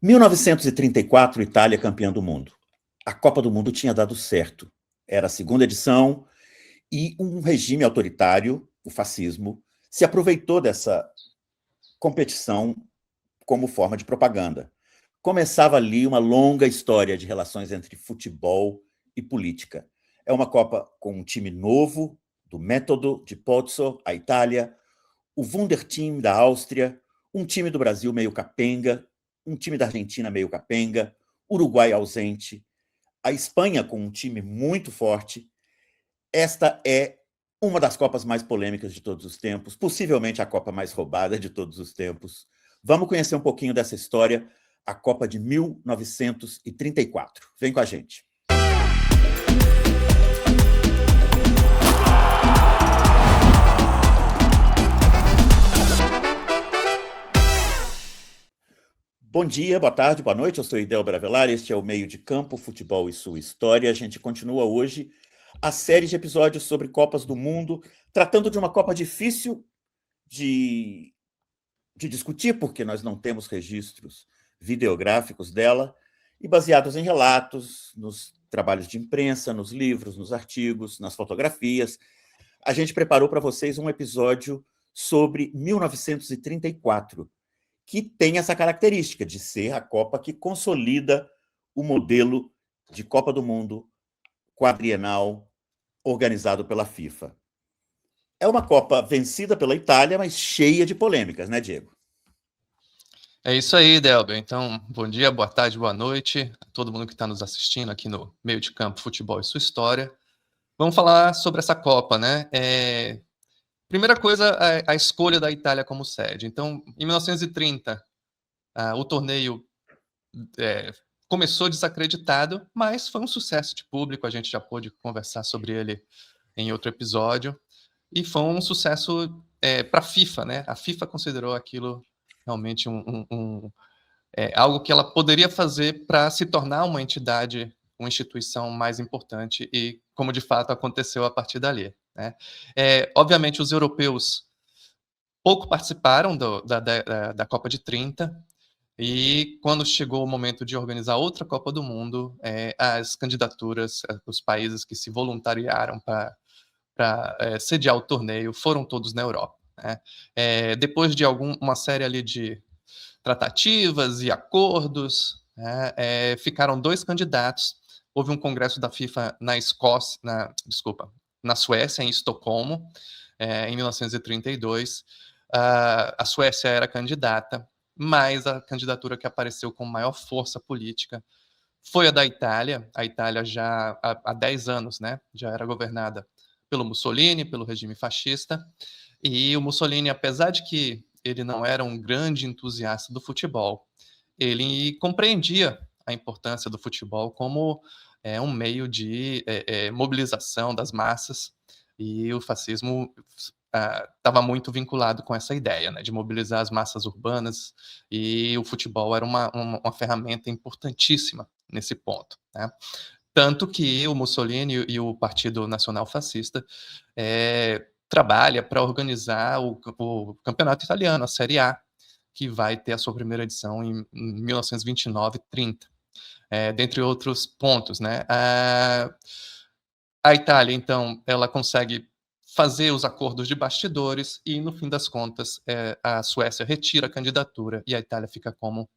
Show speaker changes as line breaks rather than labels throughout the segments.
1934, Itália campeã do mundo. A Copa do Mundo tinha dado certo. Era a segunda edição e um regime autoritário, o fascismo, se aproveitou dessa competição como forma de propaganda. Começava ali uma longa história de relações entre futebol e política. É uma Copa com um time novo, do método de Pozzo, a Itália, o Wunderteam da Áustria, um time do Brasil meio capenga, um time da Argentina meio capenga, Uruguai ausente, a Espanha com um time muito forte. Esta é uma das Copas mais polêmicas de todos os tempos, possivelmente a Copa mais roubada de todos os tempos. Vamos conhecer um pouquinho dessa história, a Copa de 1934. Vem com a gente. Bom dia, boa tarde, boa noite. Eu sou Idel Bravelar, este é o Meio de Campo, Futebol e Sua História. A gente continua hoje a série de episódios sobre Copas do Mundo, tratando de uma Copa difícil de discutir, porque nós não temos registros videográficos dela, e baseados em relatos, nos trabalhos de imprensa, nos livros, nos artigos, nas fotografias. A gente preparou para vocês um episódio sobre 1934, que tem essa característica de ser a Copa que consolida o modelo de Copa do Mundo quadrienal organizado pela FIFA. É uma Copa vencida pela Itália, mas cheia de polêmicas, né, Diego?
É isso aí, Delber. Então, bom dia, boa tarde, boa noite a todo mundo que está nos assistindo aqui no Meio de Campo, Futebol e Sua História. Vamos falar sobre essa Copa, né? Primeira coisa, a escolha da Itália como sede. Então, em 1930, o torneio começou desacreditado, mas foi um sucesso de público, a gente já pôde conversar sobre ele em outro episódio, e foi um sucesso para a FIFA, né? A FIFA considerou aquilo realmente algo que ela poderia fazer para se tornar uma entidade, uma instituição mais importante, e como de fato aconteceu a partir dali, né? Obviamente, os europeus pouco participaram da Copa de 30, e quando chegou o momento de organizar outra Copa do Mundo, as candidaturas, os países que se voluntariaram para sediar o torneio foram todos na Europa, né? Depois de uma série ali de tratativas e acordos, né, ficaram 2 candidatos. Houve um congresso da FIFA na Suécia, em Estocolmo, em 1932. A Suécia era candidata, mas a candidatura que apareceu com maior força política foi a da Itália. A Itália já há 10 anos, né, já era governada pelo Mussolini, pelo regime fascista, e o Mussolini, apesar de que ele não era um grande entusiasta do futebol, ele compreendia a importância do futebol como um meio de mobilização das massas, e o fascismo estava muito vinculado com essa ideia, né, de mobilizar as massas urbanas, e o futebol era uma ferramenta importantíssima nesse ponto, né? Tanto que o Mussolini e o Partido Nacional Fascista trabalha para organizar o campeonato italiano, a Série A, que vai ter a sua primeira edição em 1929-30, dentre outros pontos, né? A Itália, então, ela consegue fazer os acordos de bastidores e, no fim das contas, a Suécia retira a candidatura e a Itália fica como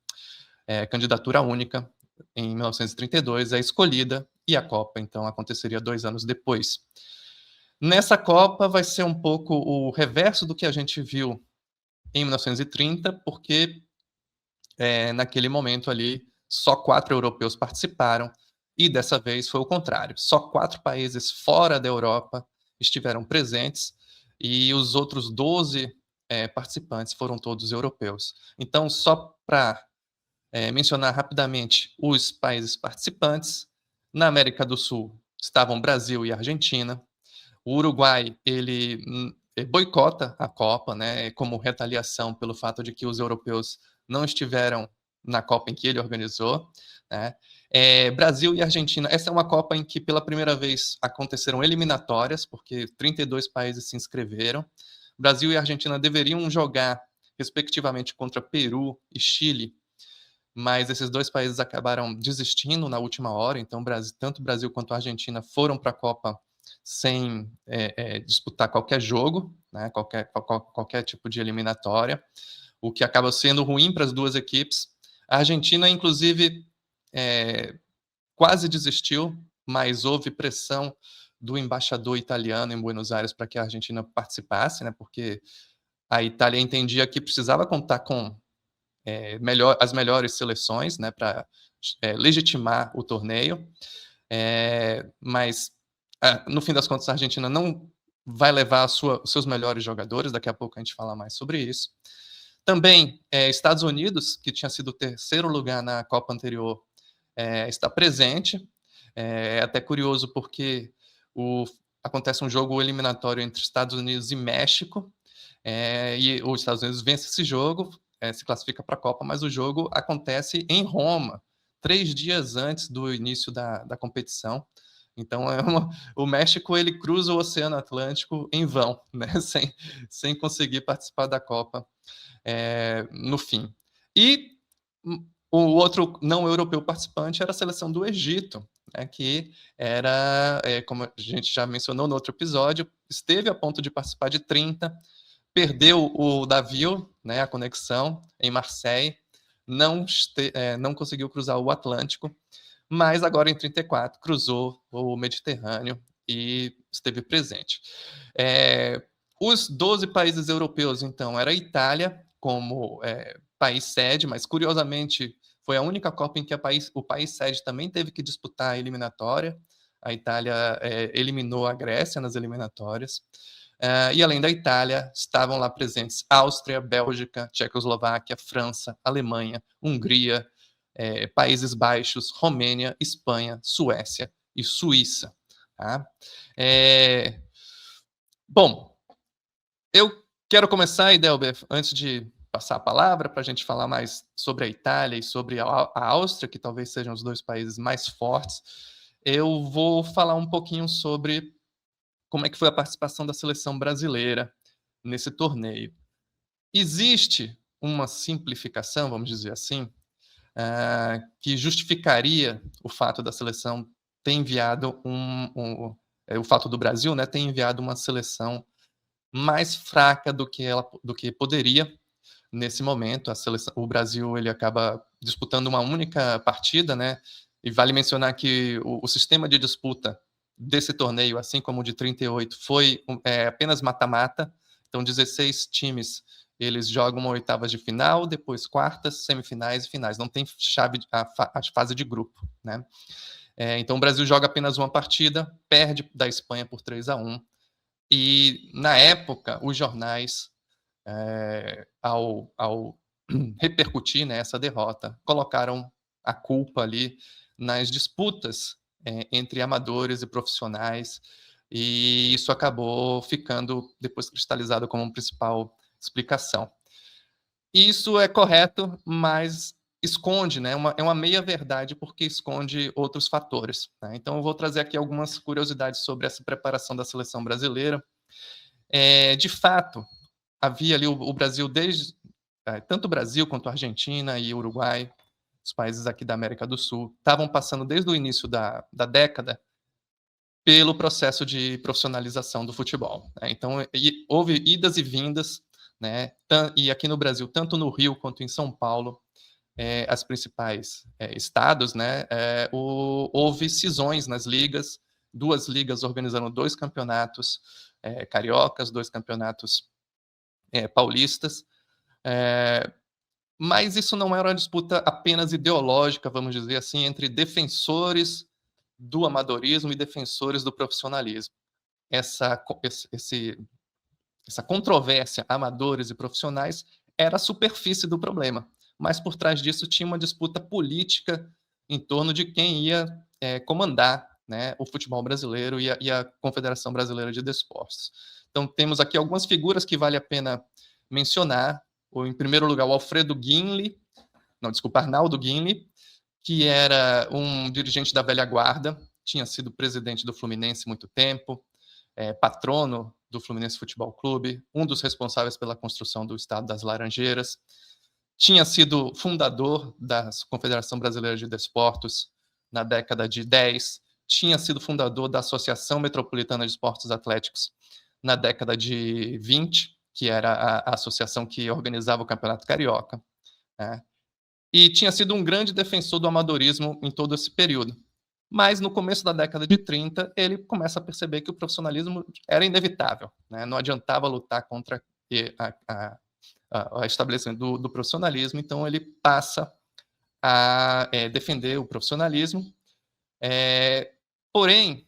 candidatura única. Em 1932 é escolhida, e a Copa, então, aconteceria 2 anos depois. Nessa Copa vai ser um pouco o reverso do que a gente viu em 1930, porque naquele momento ali só 4 europeus participaram, e dessa vez foi o contrário. Só 4 países fora da Europa estiveram presentes, e os outros 12 participantes foram todos europeus. Então, só para mencionar rapidamente os países participantes, na América do Sul estavam Brasil e Argentina. O Uruguai, ele boicota a Copa, né, como retaliação pelo fato de que os europeus não estiveram na Copa em que ele organizou, né? Brasil e Argentina, essa é uma Copa em que pela primeira vez aconteceram eliminatórias, porque 32 países se inscreveram. Brasil e Argentina deveriam jogar, respectivamente, contra Peru e Chile, mas esses dois países acabaram desistindo na última hora, então tanto o Brasil quanto a Argentina foram para a Copa sem disputar qualquer jogo, né, qualquer tipo de eliminatória, o que acaba sendo ruim para as duas equipes. A Argentina, inclusive, quase desistiu, mas houve pressão do embaixador italiano em Buenos Aires para que a Argentina participasse, né, porque a Itália entendia que precisava contar com as melhores seleções, né, para legitimar o torneio, mas no fim das contas a Argentina não vai levar os seus melhores jogadores, daqui a pouco a gente fala mais sobre isso. Também Estados Unidos, que tinha sido o terceiro lugar na Copa anterior, está presente. É até curioso porque acontece um jogo eliminatório entre Estados Unidos e México, e os Estados Unidos vence esse jogo, se classifica para a Copa, mas o jogo acontece em Roma, 3 dias antes do início da competição. Então, o México ele cruza o Oceano Atlântico em vão, né? sem conseguir participar da Copa no fim. E o outro não europeu participante era a seleção do Egito, né, que era, como a gente já mencionou no outro episódio, esteve a ponto de participar de 30, perdeu o navio, né, a conexão em Marseille, não conseguiu cruzar o Atlântico, mas agora em 34 cruzou o Mediterrâneo e esteve presente. Os 12 países europeus, então, era a Itália como país sede, mas curiosamente foi a única Copa em que o país sede também teve que disputar a eliminatória. A Itália eliminou a Grécia nas eliminatórias. E além da Itália, estavam lá presentes Áustria, Bélgica, Tchecoslováquia, França, Alemanha, Hungria, Países Baixos, Romênia, Espanha, Suécia e Suíça. Tá? Bom, eu quero começar, Idelber, antes de passar a palavra para a gente falar mais sobre a Itália e sobre a Áustria, que talvez sejam os dois países mais fortes, eu vou falar um pouquinho sobre como é que foi a participação da seleção brasileira nesse torneio. Existe uma simplificação, vamos dizer assim, que justificaria o fato da seleção ter enviado o fato do Brasil, né, ter enviado uma seleção mais fraca do que poderia nesse momento. O Brasil ele acaba disputando uma única partida, né? E vale mencionar que o sistema de disputa desse torneio, assim como o de 38, foi apenas mata-mata. Então, 16 times eles jogam oitavas de final, depois quartas, semifinais e finais. Não tem a fase de grupo, né? Então, o Brasil joga apenas uma partida, perde da Espanha por 3-1. E, na época, os jornais, ao repercutir, né, essa derrota, colocaram a culpa ali nas disputas entre amadores e profissionais, e isso acabou ficando depois cristalizado como uma principal explicação. Isso é correto, mas esconde, né, é uma meia-verdade porque esconde outros fatores. Né? Então, eu vou trazer aqui algumas curiosidades sobre essa preparação da seleção brasileira. De fato, havia ali o Brasil, tanto o Brasil quanto a Argentina e o Uruguai, os países aqui da América do Sul, estavam passando desde o início da década pelo processo de profissionalização do futebol. Né? Então, houve idas e vindas, né? E aqui no Brasil, tanto no Rio quanto em São Paulo, as principais estados, né? Houve cisões nas ligas, 2 ligas organizando 2 campeonatos cariocas, 2 campeonatos paulistas, mas isso não era uma disputa apenas ideológica, vamos dizer assim, entre defensores do amadorismo e defensores do profissionalismo. Essa controvérsia, amadores e profissionais, era a superfície do problema, mas por trás disso tinha uma disputa política em torno de quem ia comandar, né, o futebol brasileiro e a Confederação Brasileira de Desportos. Então, temos aqui algumas figuras que vale a pena mencionar. Em primeiro lugar, o Arnaldo Guinle, que era um dirigente da velha guarda, tinha sido presidente do Fluminense muito tempo, patrono do Fluminense Futebol Clube, um dos responsáveis pela construção do Estado das Laranjeiras. tinha sido fundador da Confederação Brasileira de Desportos na década de 10, tinha sido fundador da Associação Metropolitana de Esportes Atléticos na década de 20, que era a associação que organizava o Campeonato Carioca, né? E tinha sido um grande defensor do amadorismo em todo esse período. Mas no começo da década de 30, ele começa a perceber que o profissionalismo era inevitável, né? Não adiantava lutar contra a estabelecimento do profissionalismo, então ele passa a defender o profissionalismo. Porém,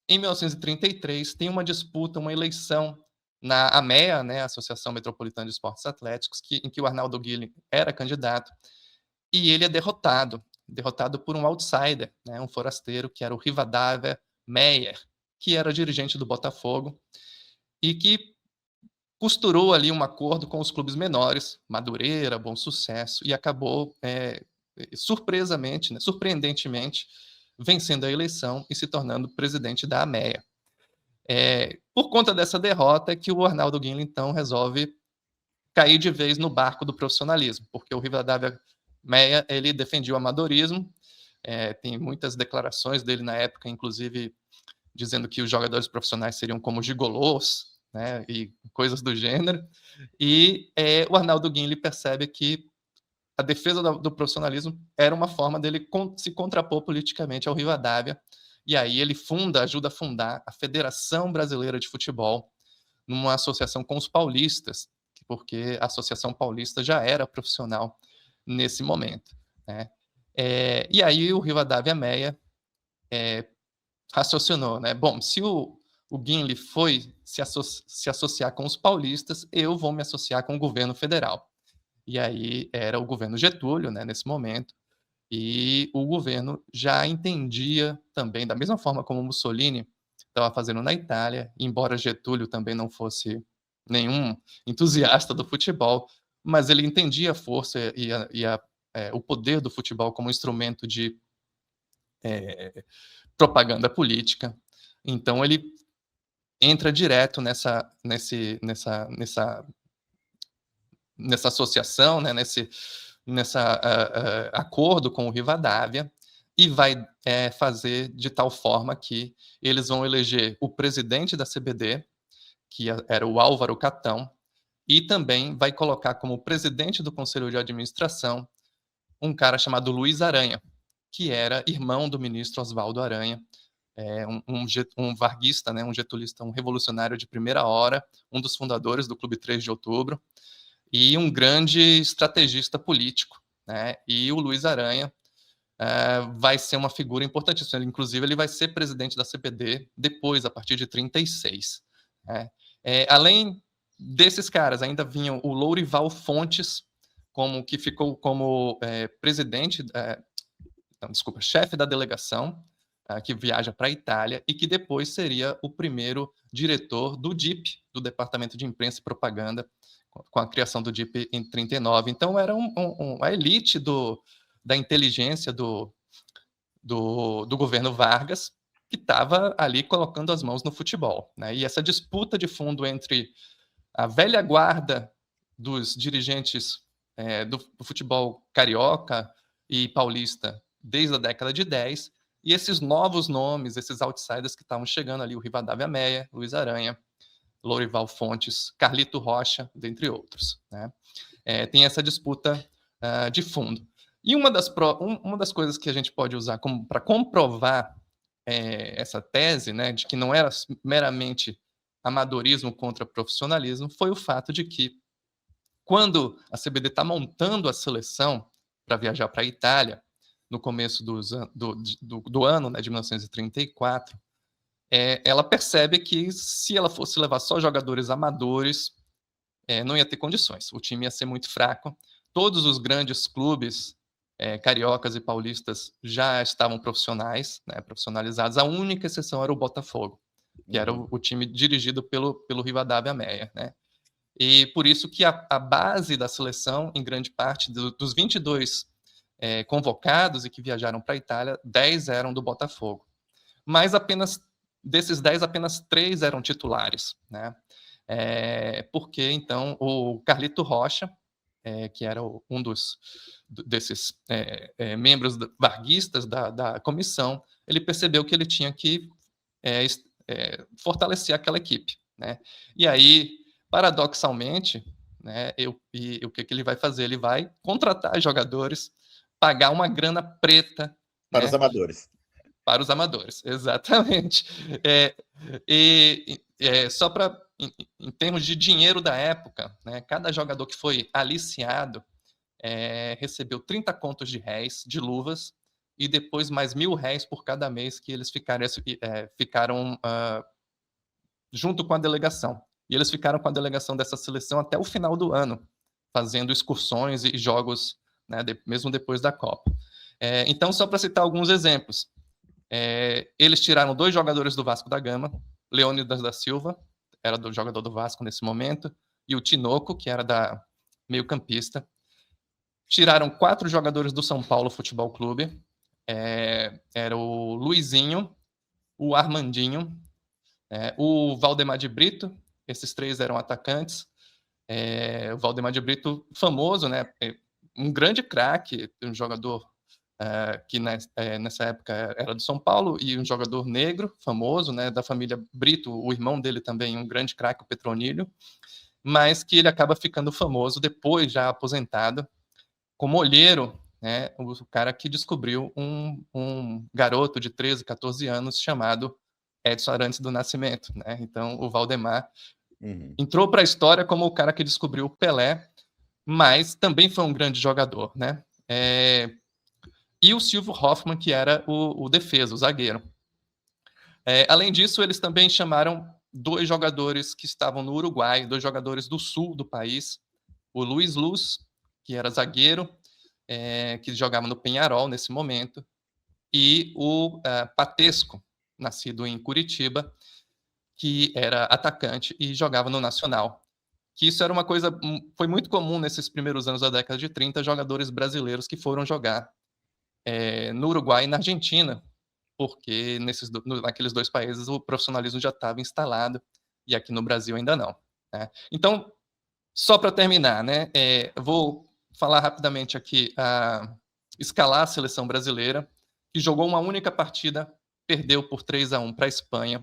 em 1933, tem uma disputa, uma eleição na AMEA, né, Associação Metropolitana de Esportes Atléticos, em que o Arnaldo Guilhem era candidato, e ele é derrotado por um outsider, né, um forasteiro, que era o Rivadavia Meyer, que era dirigente do Botafogo, e que costurou ali um acordo com os clubes menores, Madureira, Bom Sucesso, e acabou, surpreendentemente, vencendo a eleição e se tornando presidente da AMEA. Por conta dessa derrota, que o Arnaldo Guilhem, então, resolve cair de vez no barco do profissionalismo, porque o Rivadavia Meia, ele defendia o amadorismo, tem muitas declarações dele na época, inclusive dizendo que os jogadores profissionais seriam como gigolôs, né, e coisas do gênero, e o Arnaldo Guilhem percebe que a defesa do profissionalismo era uma forma dele se contrapor politicamente ao Rivadavia, e aí ele ajuda a fundar a Federação Brasileira de Futebol, numa associação com os paulistas, porque a Associação Paulista já era profissional nesse momento, né? E aí o Rivadavia Meia raciocinou, né? Bom, se o Guinle foi se associar com os paulistas, eu vou me associar com o governo federal. E aí era o governo Getúlio, né, nesse momento, e o governo já entendia também, da mesma forma como Mussolini estava fazendo na Itália, embora Getúlio também não fosse nenhum entusiasta do futebol, mas ele entendia a força e o poder do futebol como instrumento de propaganda política. Então ele entra direto nessa associação, né, nesse acordo com o Rivadavia, e vai fazer de tal forma que eles vão eleger o presidente da CBD, que era o Álvaro Catão, e também vai colocar como presidente do Conselho de Administração um cara chamado Luiz Aranha, que era irmão do ministro Oswaldo Aranha, um varguista, né, um getulista, um revolucionário de primeira hora, um dos fundadores do Clube 3 de Outubro, e um grande estrategista político, né? E o Luiz Aranha vai ser uma figura importantíssima. Inclusive, ele vai ser presidente da CBD depois, a partir de 36. Né? Além desses caras, ainda vinham o Lourival Fontes, que ficou como presidente, chefe da delegação, que viaja para a Itália, e que depois seria o primeiro diretor do DIP, do Departamento de Imprensa e Propaganda, com a criação do DIP em 39. Então, era a elite da inteligência do governo Vargas, que estava ali colocando as mãos no futebol, né? E essa disputa de fundo entre a velha guarda dos dirigentes do futebol carioca e paulista desde a década de 10, e esses novos nomes, esses outsiders que estavam chegando ali, o Rivadavia Meia, Luiz Aranha, Lourival Fontes, Carlito Rocha, dentre outros, né? Tem essa disputa de fundo. E uma das coisas que a gente pode usar para comprovar essa tese, né, de que não era meramente amadorismo contra profissionalismo, foi o fato de que, quando a CBD está montando a seleção para viajar para a Itália, no começo do ano, né, de 1934, ela percebe que, se ela fosse levar só jogadores amadores, não ia ter condições. O time ia ser muito fraco. Todos os grandes clubes cariocas e paulistas já estavam profissionais, né, profissionalizados. A única exceção era o Botafogo, que era o time dirigido pelo Rivadavia Meia, né? E por isso que a base da seleção, em grande parte, dos 22 convocados e que viajaram para a Itália, 10 eram do Botafogo. Mas desses 10, apenas 3 eram titulares, né? Porque, então, o Carlito Rocha, que era um desses membros varguistas da comissão, ele percebeu que ele tinha que fortalecer aquela equipe, né? E aí, paradoxalmente, né, o que ele vai fazer? Ele vai contratar jogadores, pagar uma grana preta,
Para os
né,
amadores.
para os amadores, exatamente. Só para, em termos de dinheiro da época, né, cada jogador que foi aliciado recebeu 30 contos de réis, de luvas, e depois mais R$ 1.000 por cada mês que eles ficaram junto com a delegação. E eles ficaram com a delegação dessa seleção até o final do ano, fazendo excursões e jogos, né, mesmo depois da Copa. Então, só para citar alguns exemplos, eles tiraram 2 jogadores do Vasco da Gama, Leônidas da Silva, era do jogador do Vasco nesse momento, e o Tinoco, que era da meio-campista. Tiraram 4 jogadores do São Paulo Futebol Clube, era o Luizinho, o Armandinho, o Valdemar de Brito, esses 3 eram atacantes. O Valdemar de Brito, famoso, né? Um grande craque, um jogador que nessa época era do São Paulo, e um jogador negro, famoso, né? Da família Brito, o irmão dele também, um grande craque, o Petronilho, mas que ele acaba ficando famoso depois, já aposentado, como olheiro, né? O cara que descobriu um garoto de 13, 14 anos chamado Edson Arantes do Nascimento, né? Então, o Valdemar entrou para a história como o cara que descobriu o Pelé, mas também foi um grande jogador, né? E o Silvio Hoffmann, que era o defesa, o zagueiro. Além disso, eles também chamaram 2 jogadores que estavam no Uruguai, 2 jogadores do sul do país, o Luiz Luz, que era zagueiro, que jogava no Peñarol nesse momento, e o Patesco, nascido em Curitiba, que era atacante e jogava no Nacional. Que isso era uma coisa, foi muito comum nesses primeiros anos da década de 30, jogadores brasileiros que foram jogar no Uruguai e na Argentina, porque naqueles 2 países o profissionalismo já estava instalado, e aqui no Brasil ainda não, né? Então, só para terminar, né, vou falar rapidamente aqui, escalar a seleção brasileira, que jogou uma única partida, perdeu por 3-1 para a Espanha.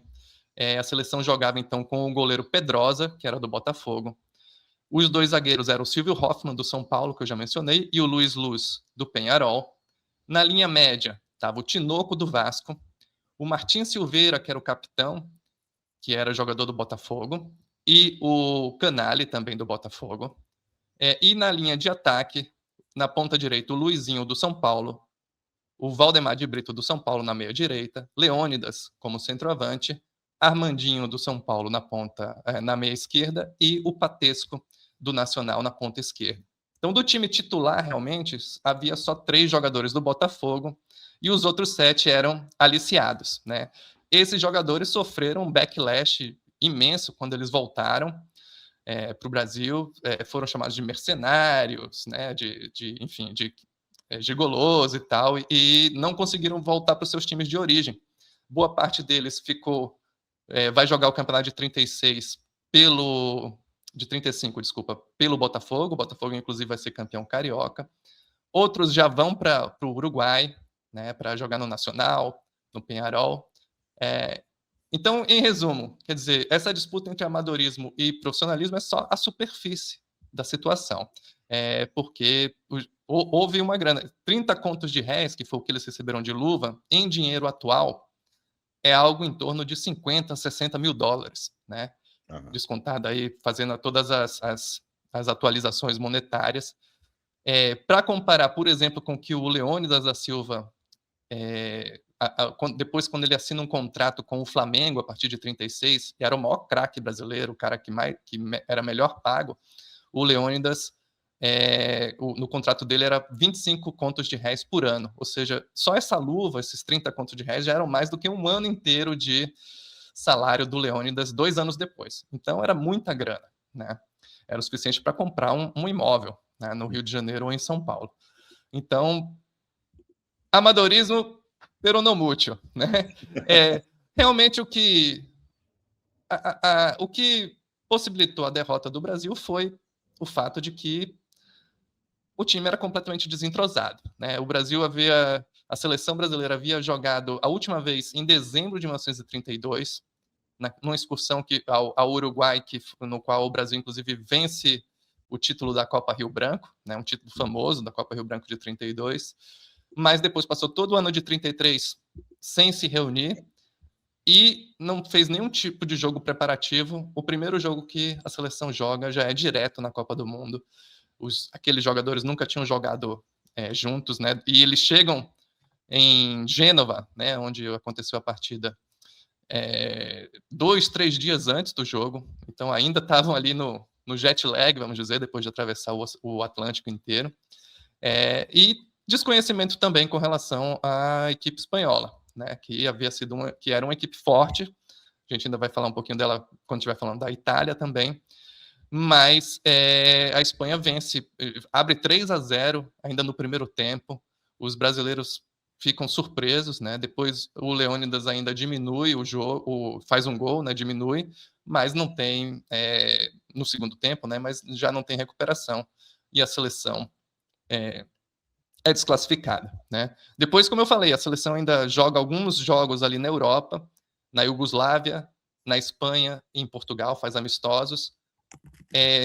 A seleção jogava, então, com o goleiro Pedrosa, que era do Botafogo. Os 2 zagueiros eram o Silvio Hoffmann, do São Paulo, que eu já mencionei, e o Luiz Luz, do Peñarol. Na linha média, estava o Tinoco, do Vasco, o Martim Silveira, que era o capitão, que era jogador do Botafogo, e o Canali, também do Botafogo. E na linha de ataque, na ponta direita, o Luizinho, do São Paulo, o Valdemar de Brito, do São Paulo, na meia direita, Leônidas como centroavante, Armandinho, do São Paulo, na meia esquerda, e o Patesco, do Nacional, na ponta esquerda. Então, do time titular, realmente, havia só 3 jogadores do Botafogo, e os outros 7 eram aliciados, né? Esses jogadores sofreram um backlash imenso quando eles voltaram para o Brasil, foram chamados de mercenários, né? Enfim, de gigolos e tal, e não conseguiram voltar para os seus times de origem. Boa parte deles vai jogar o campeonato de 36 de 35, desculpa, pelo Botafogo. O Botafogo, inclusive, vai ser campeão carioca. Outros já vão para o Uruguai, né, para jogar no Nacional, no Peñarol. Então, em resumo, quer dizer, essa disputa entre amadorismo e profissionalismo é só a superfície da situação, porque houve uma grana. 30 contos de réis, que foi o que eles receberam de luva, em dinheiro atual, é algo em torno de 50, 60 mil dólares, né? Descontado aí, fazendo todas as atualizações monetárias. Para comparar, por exemplo, com que o Leônidas da Silva, depois, quando ele assina um contrato com o Flamengo, a partir de 36, era o maior craque brasileiro, o cara que era melhor pago, o Leônidas, no contrato dele era 25 contos de réis por ano, ou seja, só essa luva, esses 30 contos de réis, já eram mais do que um ano inteiro de salário do Leônidas 2 anos depois. Então, era muita grana, né? Era o suficiente para comprar um imóvel, né, no Rio de Janeiro ou em São Paulo. Então, amadorismo peronomútil, né? Realmente, o que possibilitou a derrota do Brasil foi o fato de que o time era completamente desentrosado, né? A seleção brasileira havia jogado a última vez em dezembro de 1932, numa excursão ao Uruguai, no qual o Brasil, inclusive, vence o título da Copa Rio Branco, né, um título famoso da Copa Rio Branco de 32, mas depois passou todo o ano de 33 sem se reunir e não fez nenhum tipo de jogo preparativo. O primeiro jogo que a seleção joga já é direto na Copa do Mundo. Aqueles jogadores nunca tinham jogado juntos, né? E eles chegam em Gênova, né, onde aconteceu a partida, 2, 3 dias antes do jogo. Então ainda estavam ali no jet lag, vamos dizer, depois de atravessar o Atlântico inteiro. E desconhecimento também com relação à equipe espanhola, né, que era uma equipe forte. A gente ainda vai falar um pouquinho dela quando estiver falando da Itália também. Mas a Espanha vence, abre 3-0 ainda no primeiro tempo. Os brasileiros ficam surpresos, né? Depois o Leônidas ainda diminui o jogo, faz um gol, né? Diminui, mas não tem no segundo tempo, né? Mas já não tem recuperação e a seleção é desclassificada, né? Depois, como eu falei, a seleção ainda joga alguns jogos ali na Europa, na Iugoslávia, na Espanha e em Portugal, faz amistosos.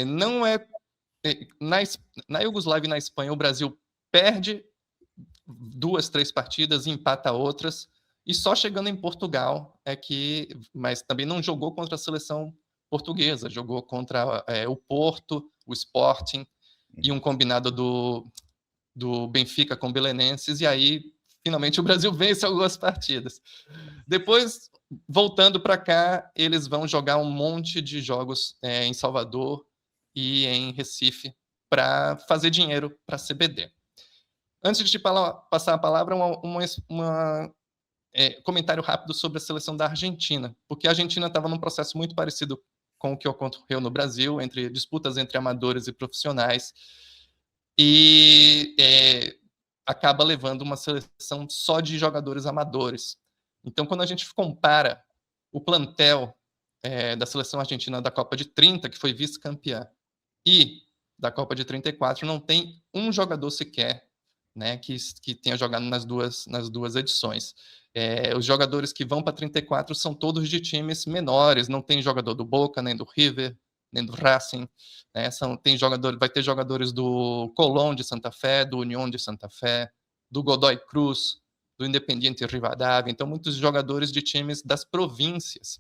Não é na Iugoslávia e na Espanha o Brasil perde 2, 3 partidas e empata outras, e só chegando em Portugal mas também não jogou contra a seleção portuguesa, jogou contra o Porto, o Sporting e um combinado do Benfica com o Belenenses, e aí finalmente o Brasil vence algumas partidas. Depois, voltando para cá, eles vão jogar um monte de jogos em Salvador e em Recife para fazer dinheiro para a CBD. Antes de passar a palavra, comentário rápido sobre a seleção da Argentina, porque a Argentina estava num processo muito parecido com o que ocorreu no Brasil, entre disputas entre amadores e profissionais, e acaba levando uma seleção só de jogadores amadores. Então, quando a gente compara o plantel da seleção argentina da Copa de 30, que foi vice-campeã, e da Copa de 34, não tem um jogador sequer, né, que tenha jogado nas duas edições. Os jogadores que vão para 34 são todos de times menores, não tem jogador do Boca, nem do River, nem do Racing, né? Vai ter jogadores do Colón de Santa Fé, do Unión de Santa Fé, do Godoy Cruz, do Independiente Rivadavia. Então, muitos jogadores de times das províncias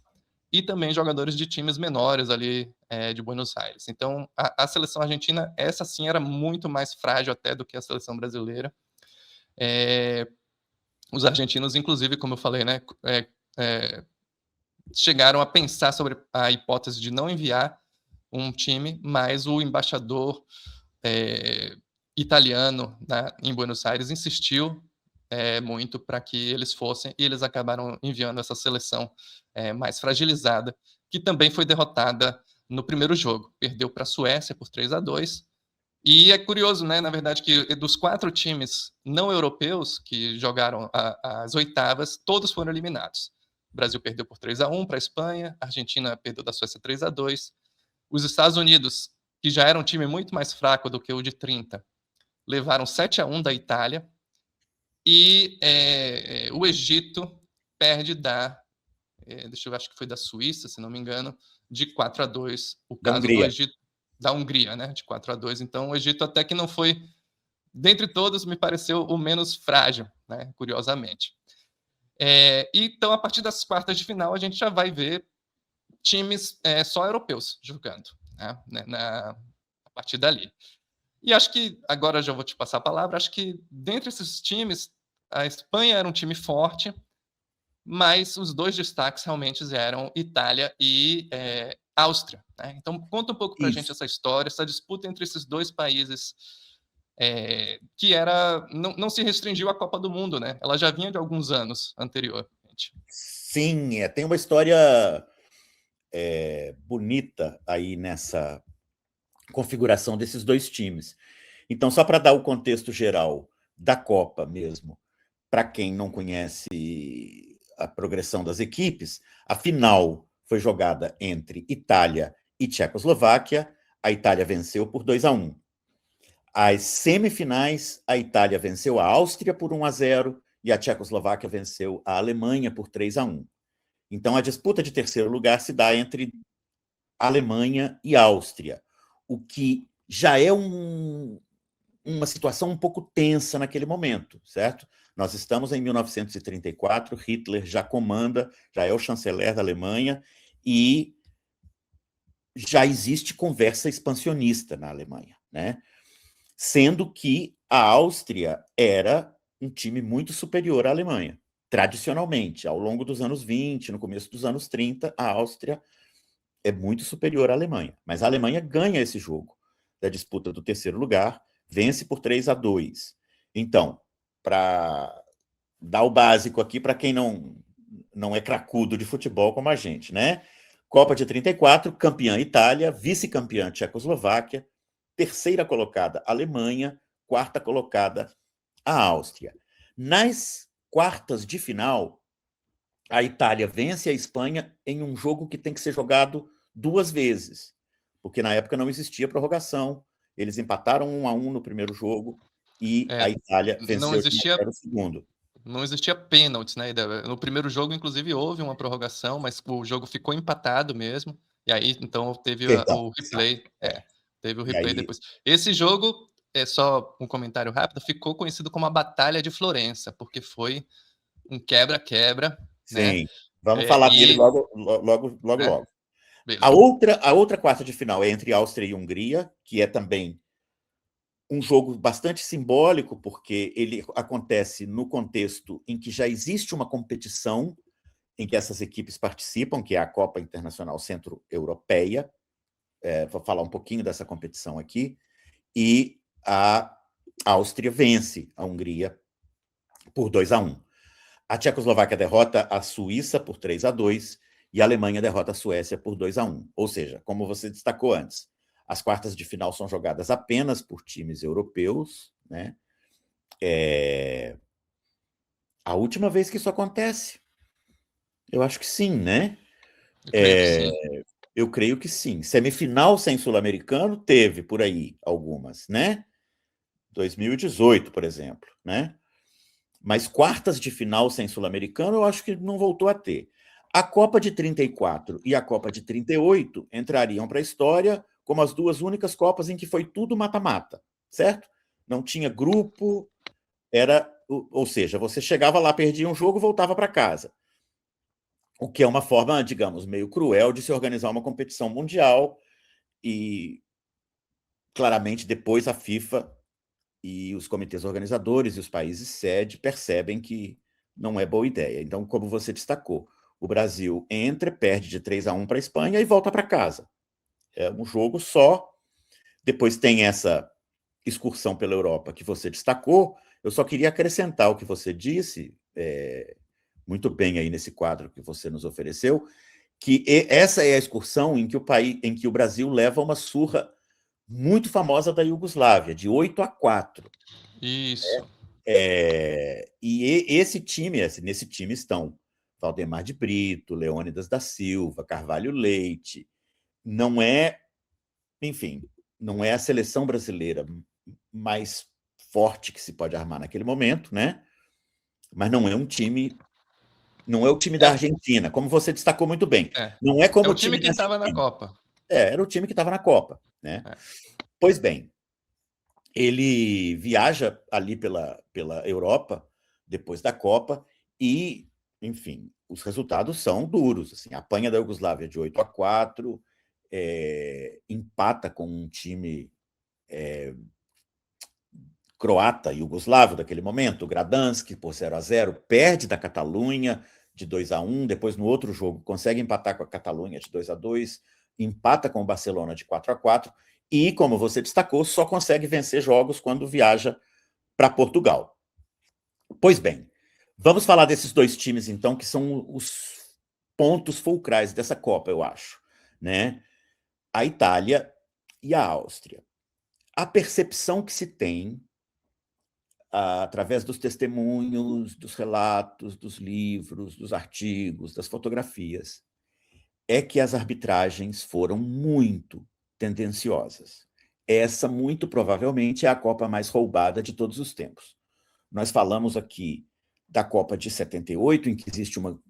e também jogadores de times menores ali de Buenos Aires. Então, a seleção argentina, essa sim, era muito mais frágil até do que a seleção brasileira. Os argentinos, inclusive, como eu falei, né, chegaram a pensar sobre a hipótese de não enviar um time, mas o embaixador italiano em Buenos Aires insistiu muito para que eles fossem, e eles acabaram enviando essa seleção mais fragilizada, que também foi derrotada no primeiro jogo. Perdeu para a Suécia por 3-2. E é curioso, né, na verdade, que dos 4 times não europeus que jogaram as oitavas, todos foram eliminados. O Brasil perdeu por 3-1 para a Espanha, a Argentina perdeu da Suécia 3-2. Os Estados Unidos, que já era um time muito mais fraco do que o de 30, levaram 7-1 da Itália. E o Egito perde deixa eu ver, acho que foi da Suíça, se não me engano, de 4-2. O caso do Egito, da Hungria, né, de 4-2. Então, o Egito até que não foi, dentre todos, me pareceu o menos frágil, né, curiosamente. Então, a partir das quartas de final, a gente já vai ver times só europeus jogando, né, a partir dali. E acho que, agora já vou te passar a palavra, acho que dentre esses times, a Espanha era um time forte, mas os 2 destaques realmente eram Itália e Áustria, né? Então, conta um pouco para a gente essa história, essa disputa entre esses 2 países, que não se restringiu à Copa do Mundo, né? Ela já vinha de alguns anos anteriormente.
Sim, tem uma história bonita aí nessa configuração desses 2 times. Então, só para dar o contexto geral da Copa mesmo, para quem não conhece a progressão das equipes, a final foi jogada entre Itália e Tchecoslováquia. A Itália venceu por 2-1. As semifinais, a Itália venceu a Áustria por 1-0 e a Tchecoslováquia venceu a Alemanha por 3-1. Então, a disputa de terceiro lugar se dá entre Alemanha e Áustria, o que já é uma situação um pouco tensa naquele momento, certo? Nós estamos em 1934, Hitler já comanda, já é o chanceler da Alemanha, e já existe conversa expansionista na Alemanha, né? Sendo que a Áustria era um time muito superior à Alemanha. Tradicionalmente, ao longo dos anos 20, no começo dos anos 30, a Áustria é muito superior à Alemanha. Mas a Alemanha ganha esse jogo da disputa do terceiro lugar, vence por 3-2. Então, para dar o básico aqui para quem não é cracudo de futebol como a gente, né? Copa de 34, campeã Itália, vice-campeã Tchecoslováquia, terceira colocada Alemanha, quarta colocada a Áustria. Nas quartas de final, a Itália vence a Espanha em um jogo que tem que ser jogado 2 vezes, porque na época não existia prorrogação. Eles empataram 1-1 no primeiro jogo e a Itália
não
venceu de 1-0 o segundo.
Não existia pênaltis, né? No primeiro jogo, inclusive, houve uma prorrogação, mas o jogo ficou empatado mesmo. E aí, então, teve
Perdão,
o replay. Teve o
e
replay
aí,
depois. Esse jogo, é só um comentário rápido, ficou conhecido como a Batalha de Florença, porque foi um quebra-quebra, né?
sim, vamos falar dele
E, né?
logo. A
Beleza.
outra, a outra quarta de final é entre Áustria e Hungria, que é também um jogo bastante simbólico, porque ele acontece no contexto em que já existe uma competição em que essas equipes participam, que é a Copa Internacional Centro-Europeia. Vou falar um pouquinho dessa competição aqui. E a Áustria vence a Hungria por 2-1. A Tchecoslováquia derrota a Suíça por 3-2 e a Alemanha derrota a Suécia por 2-1. Ou seja, como você destacou antes, as quartas de final são jogadas apenas por times europeus, né? A última vez que isso acontece, eu acho que sim, né?
Eu creio que sim.
Eu creio que sim. Semifinal sem sul-americano teve por aí algumas, né? 2018, por exemplo, né? Mas quartas de final sem sul-americano eu acho que não voltou a ter. A Copa de 34 e a Copa de 38 entrariam para a história como as duas únicas Copas em que foi tudo mata-mata, certo? Não tinha grupo, ou seja, você chegava lá, perdia um jogo, voltava para casa. O que é uma forma, digamos, meio cruel de se organizar uma competição mundial e, claramente, depois a FIFA e os comitês organizadores e os países sede percebem que não é boa ideia. Então, como você destacou, o Brasil entra, perde de 3-1 para a Espanha e volta para casa. É um jogo só. Depois tem essa excursão pela Europa que você destacou. Eu só queria acrescentar o que você disse, muito bem aí nesse quadro que você nos ofereceu, que essa é a excursão em que o Brasil leva uma surra muito famosa da Iugoslávia, de 8-4.
Isso.
E esse time, nesse time estão Valdemar de Brito, Leônidas da Silva, Carvalho Leite. Não é, enfim, não é a seleção brasileira mais forte que se pode armar naquele momento, né? Mas não é um time, não é o time da Argentina, como você destacou muito bem. Não é
É
como
o
o
time
time
que
da
estava na
Argentina.
Copa.
Era o time que estava na Copa, né?
É.
Pois bem, ele viaja ali pela Europa depois da Copa e, enfim, os resultados são duros. Assim, apanha da Iugoslávia de 8-4, empata com um time croata, iugoslavo daquele momento, o Gradanski, por 0-0, perde da Catalunha de 2-1, depois no outro jogo consegue empatar com a Catalunha de 2-2, empata com o Barcelona de 4-4 e, como você destacou, só consegue vencer jogos quando viaja para Portugal. Pois bem, vamos falar desses dois times, então, que são os pontos fulcrais dessa Copa, eu acho, né? A Itália e a Áustria. A percepção que se tem, através dos testemunhos, dos relatos, dos livros, dos artigos, das fotografias, é que as arbitragens foram muito tendenciosas. essa, muito provavelmente, é a Copa mais roubada de todos os tempos. Nós falamos aqui da Copa de 78, em que existe uma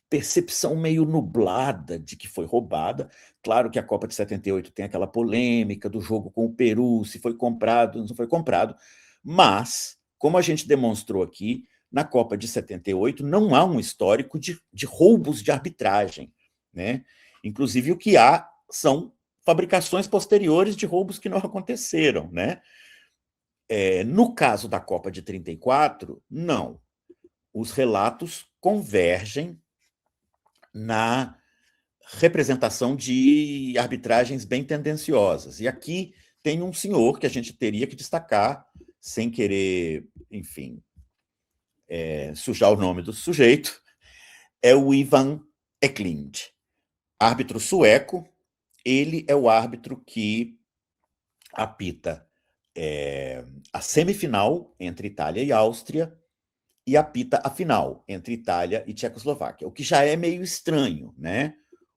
percepção meio nublada de que foi roubada. Claro que a Copa de 78 tem aquela polêmica do jogo com o Peru, se foi comprado, não foi comprado, mas, como a gente demonstrou aqui, na Copa de 78 não há um histórico de roubos de arbitragem, né? Inclusive, o que há são fabricações posteriores de roubos que não aconteceram, né? No caso da Copa de 34, não. Os relatos convergem na representação de arbitragens bem tendenciosas. E aqui tem um senhor que a gente teria que destacar, sem querer, enfim, sujar o nome do sujeito, é o Ivan Eklund, árbitro sueco. Ele é o árbitro que apita a semifinal entre Itália e Áustria e apita a final entre Itália e Tchecoslováquia, o que já é meio estranho, né?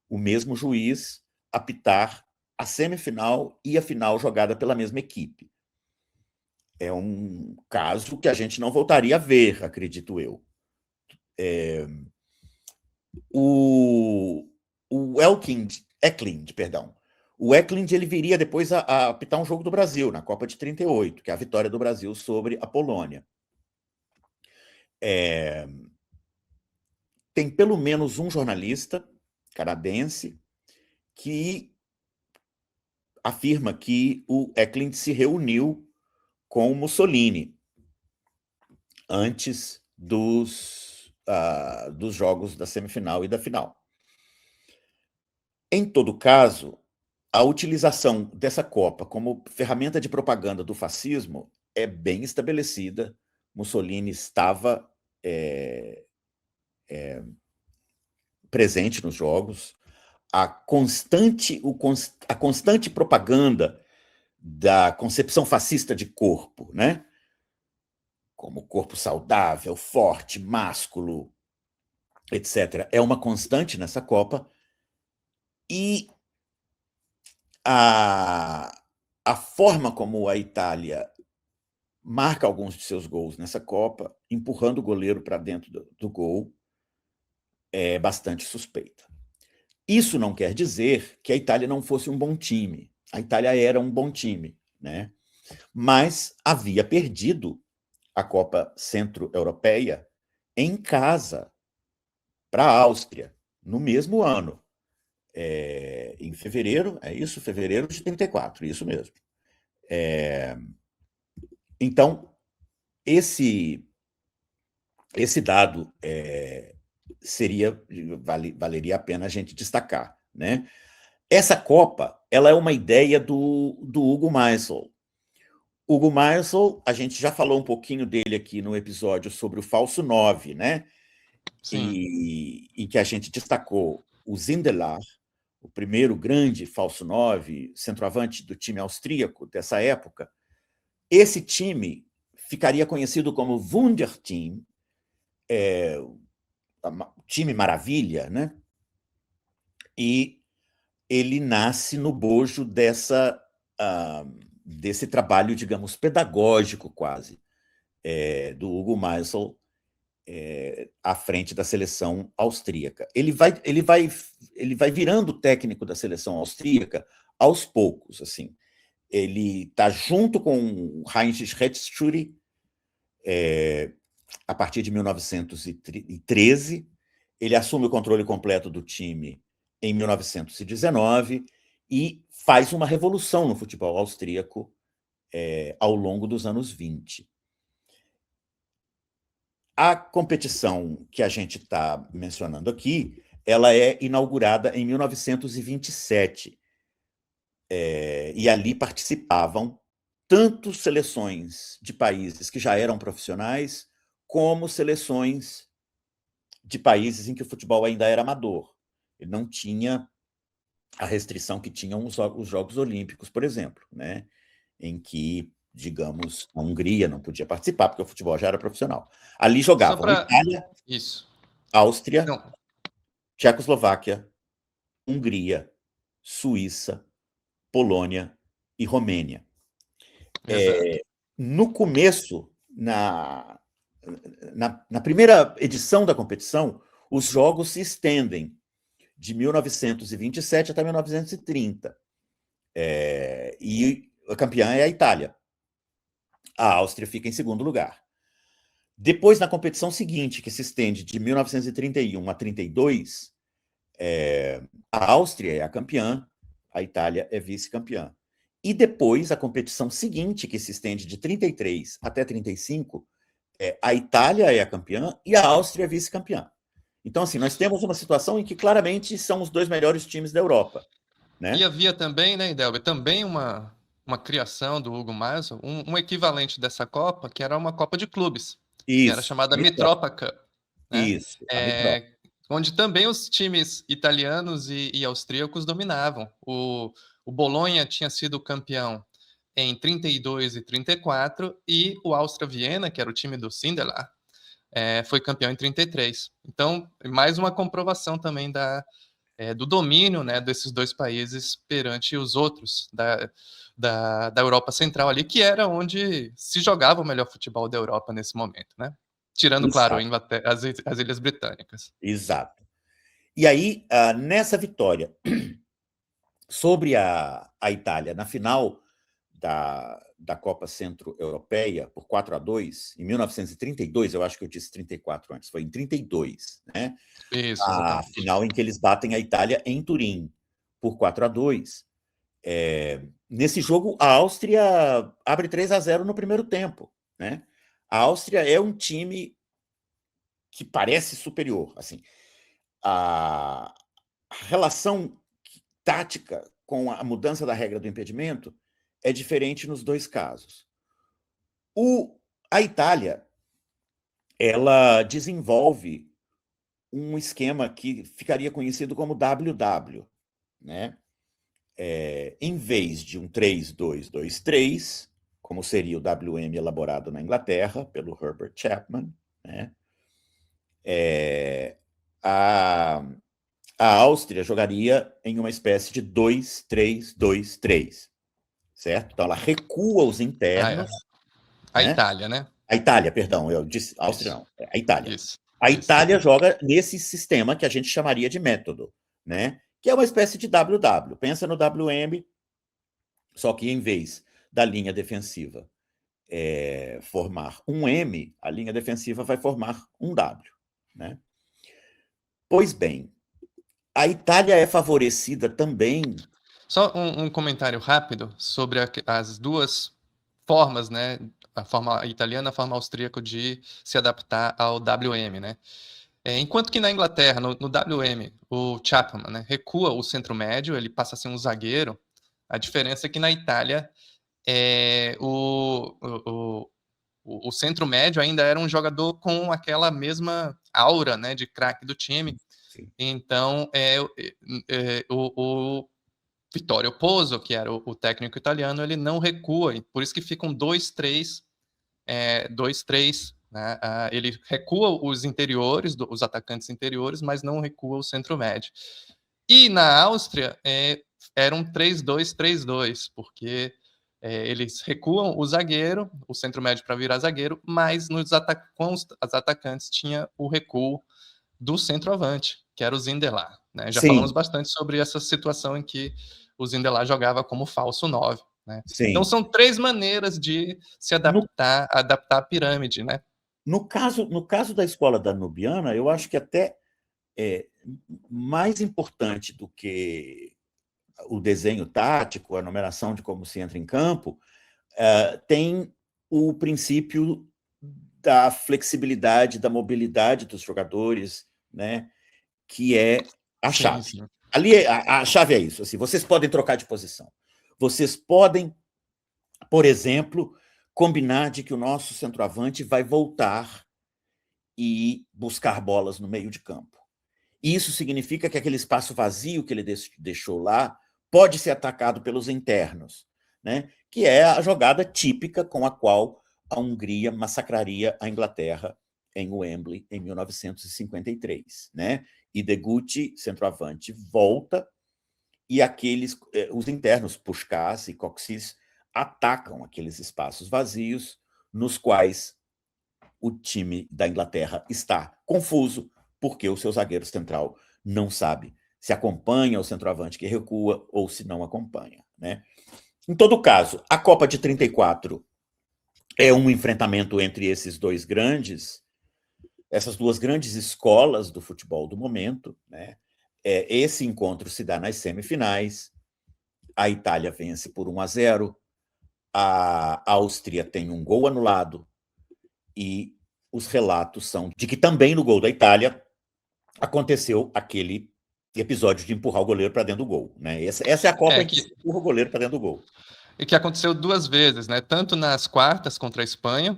O mesmo juiz apitar a semifinal e a final jogada pela mesma equipe. É um caso que a gente não voltaria a ver, acredito eu. O Eklund, perdão. O Eklund, ele viria depois a apitar um jogo do Brasil, na Copa de 38, que é a vitória do Brasil sobre a Polônia. Tem pelo menos um jornalista canadense que afirma que o Eklund se reuniu com o Mussolini antes dos jogos da semifinal e da final. Em todo caso, a utilização dessa Copa como ferramenta de propaganda do fascismo é bem estabelecida. Mussolini estava presente nos jogos. A constante propaganda da concepção fascista de corpo, né? Como corpo saudável, forte, másculo, etc., é uma constante nessa Copa. E a forma como a Itália marca alguns de seus gols nessa Copa, empurrando o goleiro para dentro do gol, é bastante suspeita. Isso não quer dizer que a Itália não fosse um bom time. A Itália era um bom time, né? Mas havia perdido a Copa Centro-Europeia em casa para a Áustria, no mesmo ano. Em fevereiro, fevereiro de 34, isso mesmo. Então, esse dado valeria a pena a gente destacar, né? Essa Copa, ela é uma ideia do Hugo Meisel. Hugo Meisel, a gente já falou um pouquinho dele aqui no episódio sobre o falso 9, né? E que a gente destacou o Zindelar, o primeiro grande falso 9, centroavante do time austríaco dessa época. Esse time ficaria conhecido como Wunderteam, time maravilha, né? E ele nasce no bojo desse trabalho, digamos, pedagógico quase, do Hugo Meisel à frente da seleção austríaca. Ele vai virando técnico da seleção austríaca aos poucos, assim. Ele está junto com Heinz Schetschuri a partir de 1913. Ele assume o controle completo do time em 1919 e faz uma revolução no futebol austríaco ao longo dos anos 20. A competição que a gente está mencionando aqui, ela é inaugurada em 1927. E ali participavam tanto seleções de países que já eram profissionais, como seleções de países em que o futebol ainda era amador. Ele não tinha a restrição que tinham os Jogos Olímpicos, por exemplo, né? Em que, digamos, a Hungria não podia participar, porque o futebol já era profissional. Ali jogavam Itália, Áustria, Tchecoslováquia, Hungria, Suíça, Polônia e Romênia.
Exato.
No começo, na primeira edição da competição, os jogos se estendem de 1927 até 1930. E a campeã é a Itália. A Áustria fica em segundo lugar. Depois, na competição seguinte, que se estende de 1931 a 32, a Áustria é a campeã, a Itália é vice-campeã. E depois, a competição seguinte, que se estende de 33 até 35, a Itália é a campeã e a Áustria é vice-campeã. Então, assim, nós temos uma situação em que claramente são os dois melhores times da Europa. Né?
E havia também, né, Idelber, também uma criação do Hugo Maso, um equivalente dessa Copa, que era uma Copa de clubes, que era
Isso,
chamada Mitropa Cup, né?
Isso, a Mitropa.
Onde também os times italianos e austríacos dominavam. O Bolonha tinha sido campeão em 32 e 34, e o Áustria Viena, que era o time do Sindelar, foi campeão em 33. Então, mais uma comprovação também do domínio, né, desses dois países perante os outros da Europa Central ali, que era onde se jogava o melhor futebol da Europa nesse momento, né? Tirando,
Exato.
claro, a Inglaterra, as Ilhas Britânicas.
Exato. E aí, nessa vitória sobre a Itália, na final da Copa Centro-Europeia, por 4-2, em 1932, eu acho que eu disse 34 antes, foi em 32, né?
Isso,
A
exatamente.
final em que eles batem a Itália em Turim, por 4-2. Nesse jogo, a Áustria abre 3-0 no primeiro tempo, né? A Áustria é um time que parece superior. Assim, a relação tática com a mudança da regra do impedimento é diferente nos dois casos. A Itália, ela desenvolve um esquema que ficaria conhecido como WW, né? Em vez de um 3-2-2-3, como seria o WM elaborado na Inglaterra pelo Herbert Chapman, né? A Áustria jogaria em uma espécie de 2-3-2-3, certo? Então ela recua os internos.
A
Né?
Itália, né?
A Itália, perdão, eu disse Áustria, não, a Itália. A
Isso.
Itália joga nesse sistema que a gente chamaria de método, né? Que é uma espécie de WW. Pensa no WM, só que em vez da linha defensiva formar um M, a linha defensiva vai formar um W, né? Pois bem, a Itália é favorecida também.
Só um comentário rápido sobre as duas formas, né? A forma italiana e a forma austríaca de se adaptar ao WM, né? Enquanto que na Inglaterra, no WM, o Chapman, né, recua o centro médio, ele passa a ser um zagueiro. A diferença é que na Itália o centro médio ainda era um jogador com aquela mesma aura, né, de craque do time. Sim. Então, o Vittorio Pozzo, que era o técnico italiano, ele não recua, e por isso que ficam 2-3, né? Ele recua os interiores, os atacantes interiores, mas não recua o centro médio. E na Áustria, era um 3-2-3-2, porque eles recuam o zagueiro, o centro médio para virar zagueiro, mas com os atacantes tinha o recuo do centroavante, que era o Zindelar. Né? Já falamos bastante sobre essa situação em que o Zindelar jogava como falso 9. Né? Então são três maneiras de se adaptar à pirâmide. Né?
No caso da escola danubiana, eu acho que até mais importante do que o desenho tático, a numeração de como se entra em campo, tem o princípio da flexibilidade, da mobilidade dos jogadores, né, que é a chave. Sim. Ali, a chave é isso. Assim, vocês podem trocar de posição. Vocês podem, por exemplo, combinar de que o nosso centroavante vai voltar e buscar bolas no meio de campo. Isso significa que aquele espaço vazio que ele deixou lá pode ser atacado pelos internos, né? Que é a jogada típica com a qual a Hungria massacraria a Inglaterra em Wembley em 1953. Né? E Deguti, centroavante, volta e os internos, Puskás e Kocsis, atacam aqueles espaços vazios nos quais o time da Inglaterra está confuso, porque o seu zagueiro central não sabe se acompanha o centroavante que recua ou se não acompanha, né? Em todo caso, a Copa de 34 é um enfrentamento entre essas duas grandes escolas do futebol do momento, né? Esse encontro se dá nas semifinais, a Itália vence por 1-0, a Áustria tem um gol anulado, e os relatos são de que também no gol da Itália aconteceu aquele episódio de empurrar o goleiro para dentro do gol, né? Essa é a Copa em que se empurra o goleiro para dentro do gol.
E que aconteceu 2 vezes, né? Tanto nas quartas contra a Espanha,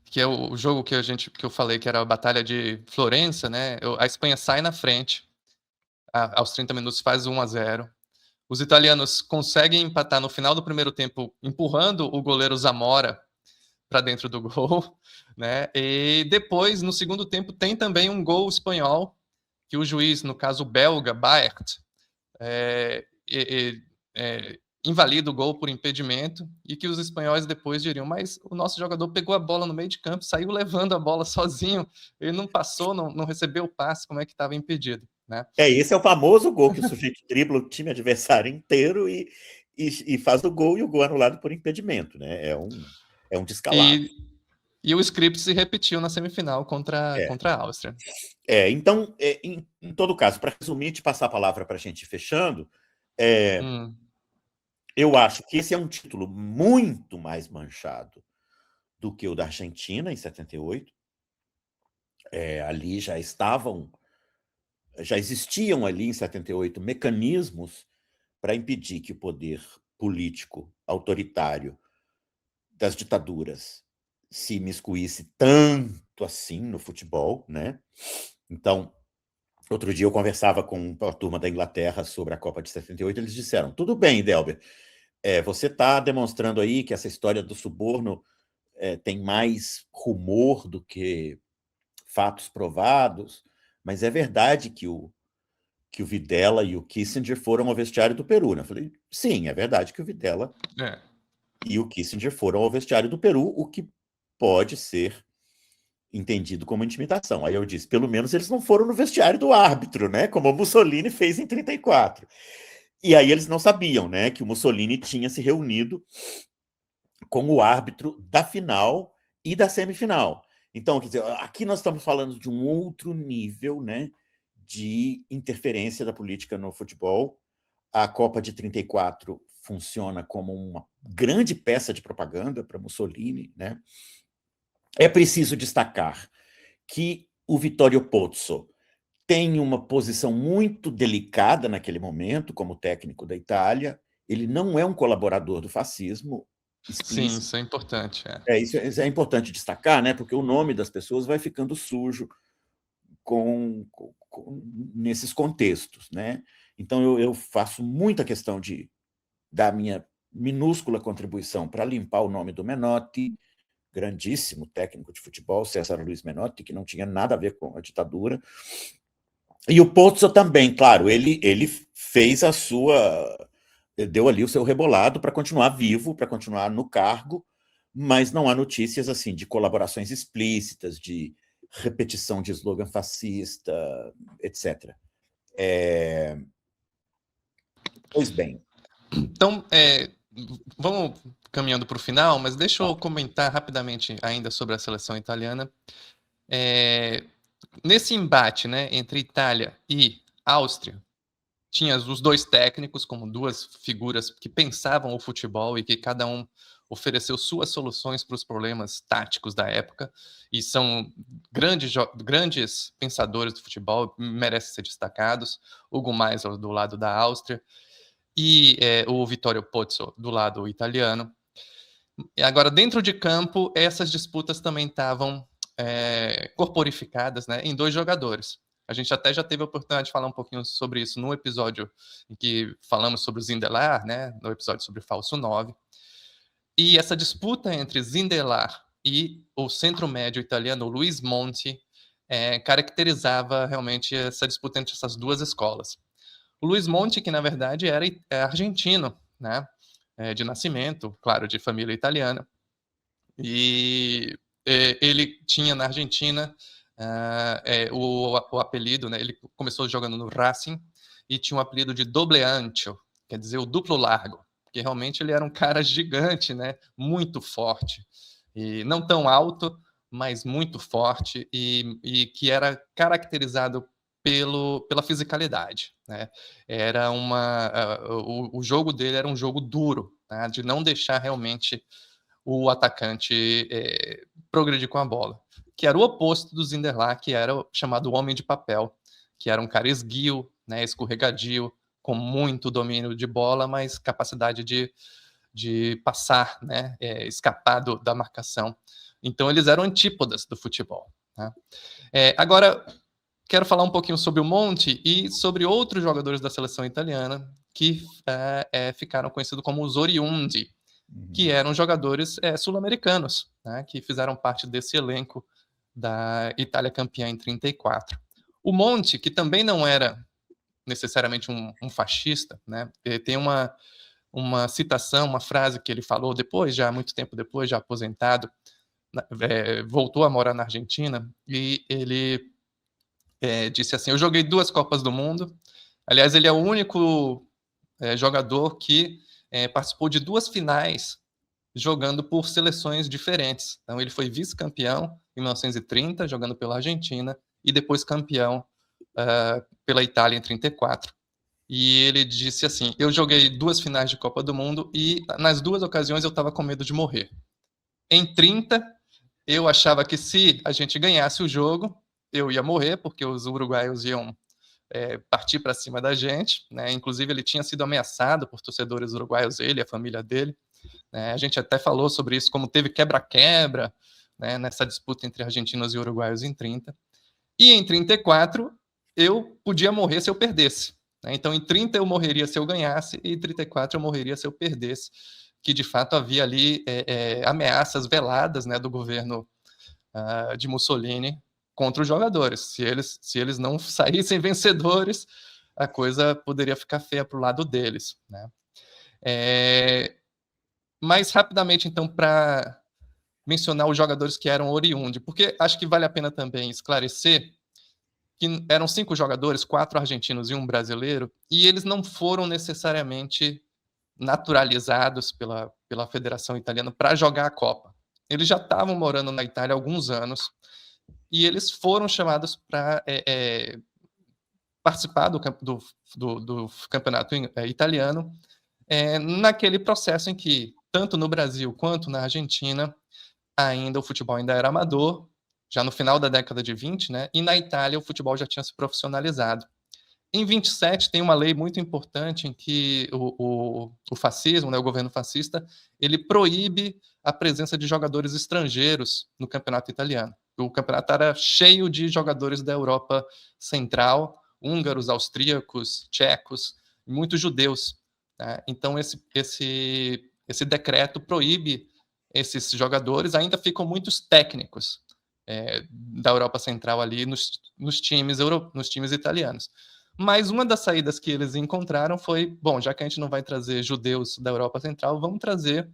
que é o jogo que eu falei que era a Batalha de Florença, né? A Espanha sai na frente, aos 30 minutos faz 1-0. Os italianos conseguem empatar no final do primeiro tempo, empurrando o goleiro Zamora para dentro do gol, né? E depois, no segundo tempo, tem também um gol espanhol que o juiz, no caso belga, Baert, invalida o gol por impedimento, e que os espanhóis depois diriam, mas o nosso jogador pegou a bola no meio de campo, saiu levando a bola sozinho, ele não passou, não recebeu o passe, como é que estava impedido, né?
Esse é o famoso gol que o sujeito dribla o time adversário inteiro e faz o gol, e o gol anulado por impedimento, né? É um descalabro.
E o script se repetiu na semifinal contra a Áustria.
Então, em todo caso, para resumir, te passar a palavra para a gente ir fechando, eu acho que esse é um título muito mais manchado do que o da Argentina, em 78. Ali já existiam ali em 78 mecanismos para impedir que o poder político autoritário das ditaduras se imiscuísse tanto assim no futebol, né? Então, outro dia eu conversava com a turma da Inglaterra sobre a Copa de 78, eles disseram, tudo bem, Delber, você está demonstrando aí que essa história do suborno tem mais rumor do que fatos provados, mas é verdade que o Videla e o Kissinger foram ao vestiário do Peru, né? Eu falei, sim, é verdade que o Videla e o Kissinger foram ao vestiário do Peru, o que pode ser entendido como intimidação. Aí eu disse, pelo menos eles não foram no vestiário do árbitro, né? Como o Mussolini fez em 34. E aí eles não sabiam, né, que o Mussolini tinha se reunido com o árbitro da final e da semifinal. Então, quer dizer, aqui nós estamos falando de um outro nível, né, de interferência da política no futebol. A Copa de 34 funciona como uma grande peça de propaganda para Mussolini, né? É preciso destacar que o Vittorio Pozzo tem uma posição muito delicada naquele momento como técnico da Itália. Ele não é um colaborador do fascismo explícito.
Sim, isso é importante.
Isso é importante destacar, né? Porque o nome das pessoas vai ficando sujo nesses contextos, né? Então, eu faço muita questão de dar minha minúscula contribuição para limpar o nome do Menotti, grandíssimo técnico de futebol, César Luiz Menotti, que não tinha nada a ver com a ditadura. E o Pozzo também, claro, ele fez deu ali o seu rebolado para continuar vivo, para continuar no cargo, mas não há notícias assim de colaborações explícitas, de repetição de slogan fascista, etc. Pois bem.
Então, vamos caminhando para o final, mas deixa eu comentar rapidamente ainda sobre a seleção italiana. Nesse embate, né, entre Itália e Áustria, tinha os dois técnicos como duas figuras que pensavam o futebol e que cada um ofereceu suas soluções para os problemas táticos da época, e são grandes pensadores do futebol, merecem ser destacados. Hugo Meisel do lado da Áustria e o Vittorio Pozzo do lado italiano. E agora, dentro de campo, essas disputas também estavam corporificadas, né, em dois jogadores. A gente até já teve a oportunidade de falar um pouquinho sobre isso no episódio em que falamos sobre o Zindelar, né, no episódio sobre Falso 9. E essa disputa entre Zindelar e o centro-médio italiano Luiz Monti caracterizava realmente essa disputa entre essas duas escolas. O Luiz Monti, que na verdade é argentino, né? De nascimento, claro, de família italiana. E ele tinha na Argentina o apelido, né? Ele começou jogando no Racing e tinha o apelido de doble ancho, quer dizer, o duplo largo, porque realmente ele era um cara gigante, né? Muito forte. E não tão alto, mas muito forte e que era caracterizado pela fisicalidade, né? Era o jogo dele era um jogo duro, tá? De não deixar realmente o atacante progredir com a bola, que era o oposto do Zinderlar, que era o chamado homem de papel, que era um cara esguio, né, escorregadio, com muito domínio de bola, mas capacidade de passar, né, escapar da marcação. Então eles eram antípodas do futebol. Né? Agora, quero falar um pouquinho sobre o Monti e sobre outros jogadores da seleção italiana que ficaram conhecidos como os Oriundi, que eram jogadores sul-americanos, né, que fizeram parte desse elenco da Itália campeã em 34. O Monti, que também não era necessariamente um fascista, né, tem uma citação, uma frase que ele falou depois, já muito tempo depois, já aposentado, voltou a morar na Argentina, e ele disse assim: eu joguei 2 Copas do Mundo. Aliás, ele é o único jogador que participou de 2 finais jogando por seleções diferentes. Então, ele foi vice-campeão em 1930, jogando pela Argentina, e depois campeão pela Itália em 34. E ele disse assim: eu joguei 2 finais de Copa do Mundo e nas 2 ocasiões eu estava com medo de morrer. Em 30, eu achava que se a gente ganhasse o jogo, eu ia morrer, porque os uruguaios iam partir para cima da gente, né? Inclusive ele tinha sido ameaçado por torcedores uruguaios, ele e a família dele, né? A gente até falou sobre isso, como teve quebra-quebra, né, nessa disputa entre argentinos e uruguaios em 30. E em 34 eu podia morrer se eu perdesse, né? Então em 30 eu morreria se eu ganhasse e em 34 eu morreria se eu perdesse, que de fato havia ali ameaças veladas, né, do governo de Mussolini contra os jogadores. Se eles não saíssem vencedores, a coisa poderia ficar feia para o lado deles, né? Mais rapidamente, então, para mencionar os jogadores que eram oriundos, porque acho que vale a pena também esclarecer que eram 5 jogadores, 4 argentinos e 1 brasileiro, e eles não foram necessariamente naturalizados pela Federação Italiana para jogar a Copa. Eles já estavam morando na Itália há alguns anos, e eles foram chamados para participar do campeonato italiano, naquele processo em que, tanto no Brasil quanto na Argentina, o futebol ainda era amador, já no final da década de 20, né? E na Itália o futebol já tinha se profissionalizado. Em 27 tem uma lei muito importante em que o fascismo, né, o governo fascista, ele proíbe a presença de jogadores estrangeiros no campeonato italiano. O campeonato era cheio de jogadores da Europa Central, húngaros, austríacos, tchecos, e muitos judeus. Né? Então esse decreto proíbe esses jogadores. Ainda ficam muitos técnicos da Europa Central ali nos times italianos. Mas uma das saídas que eles encontraram foi, bom, já que a gente não vai trazer judeus da Europa Central, vamos trazer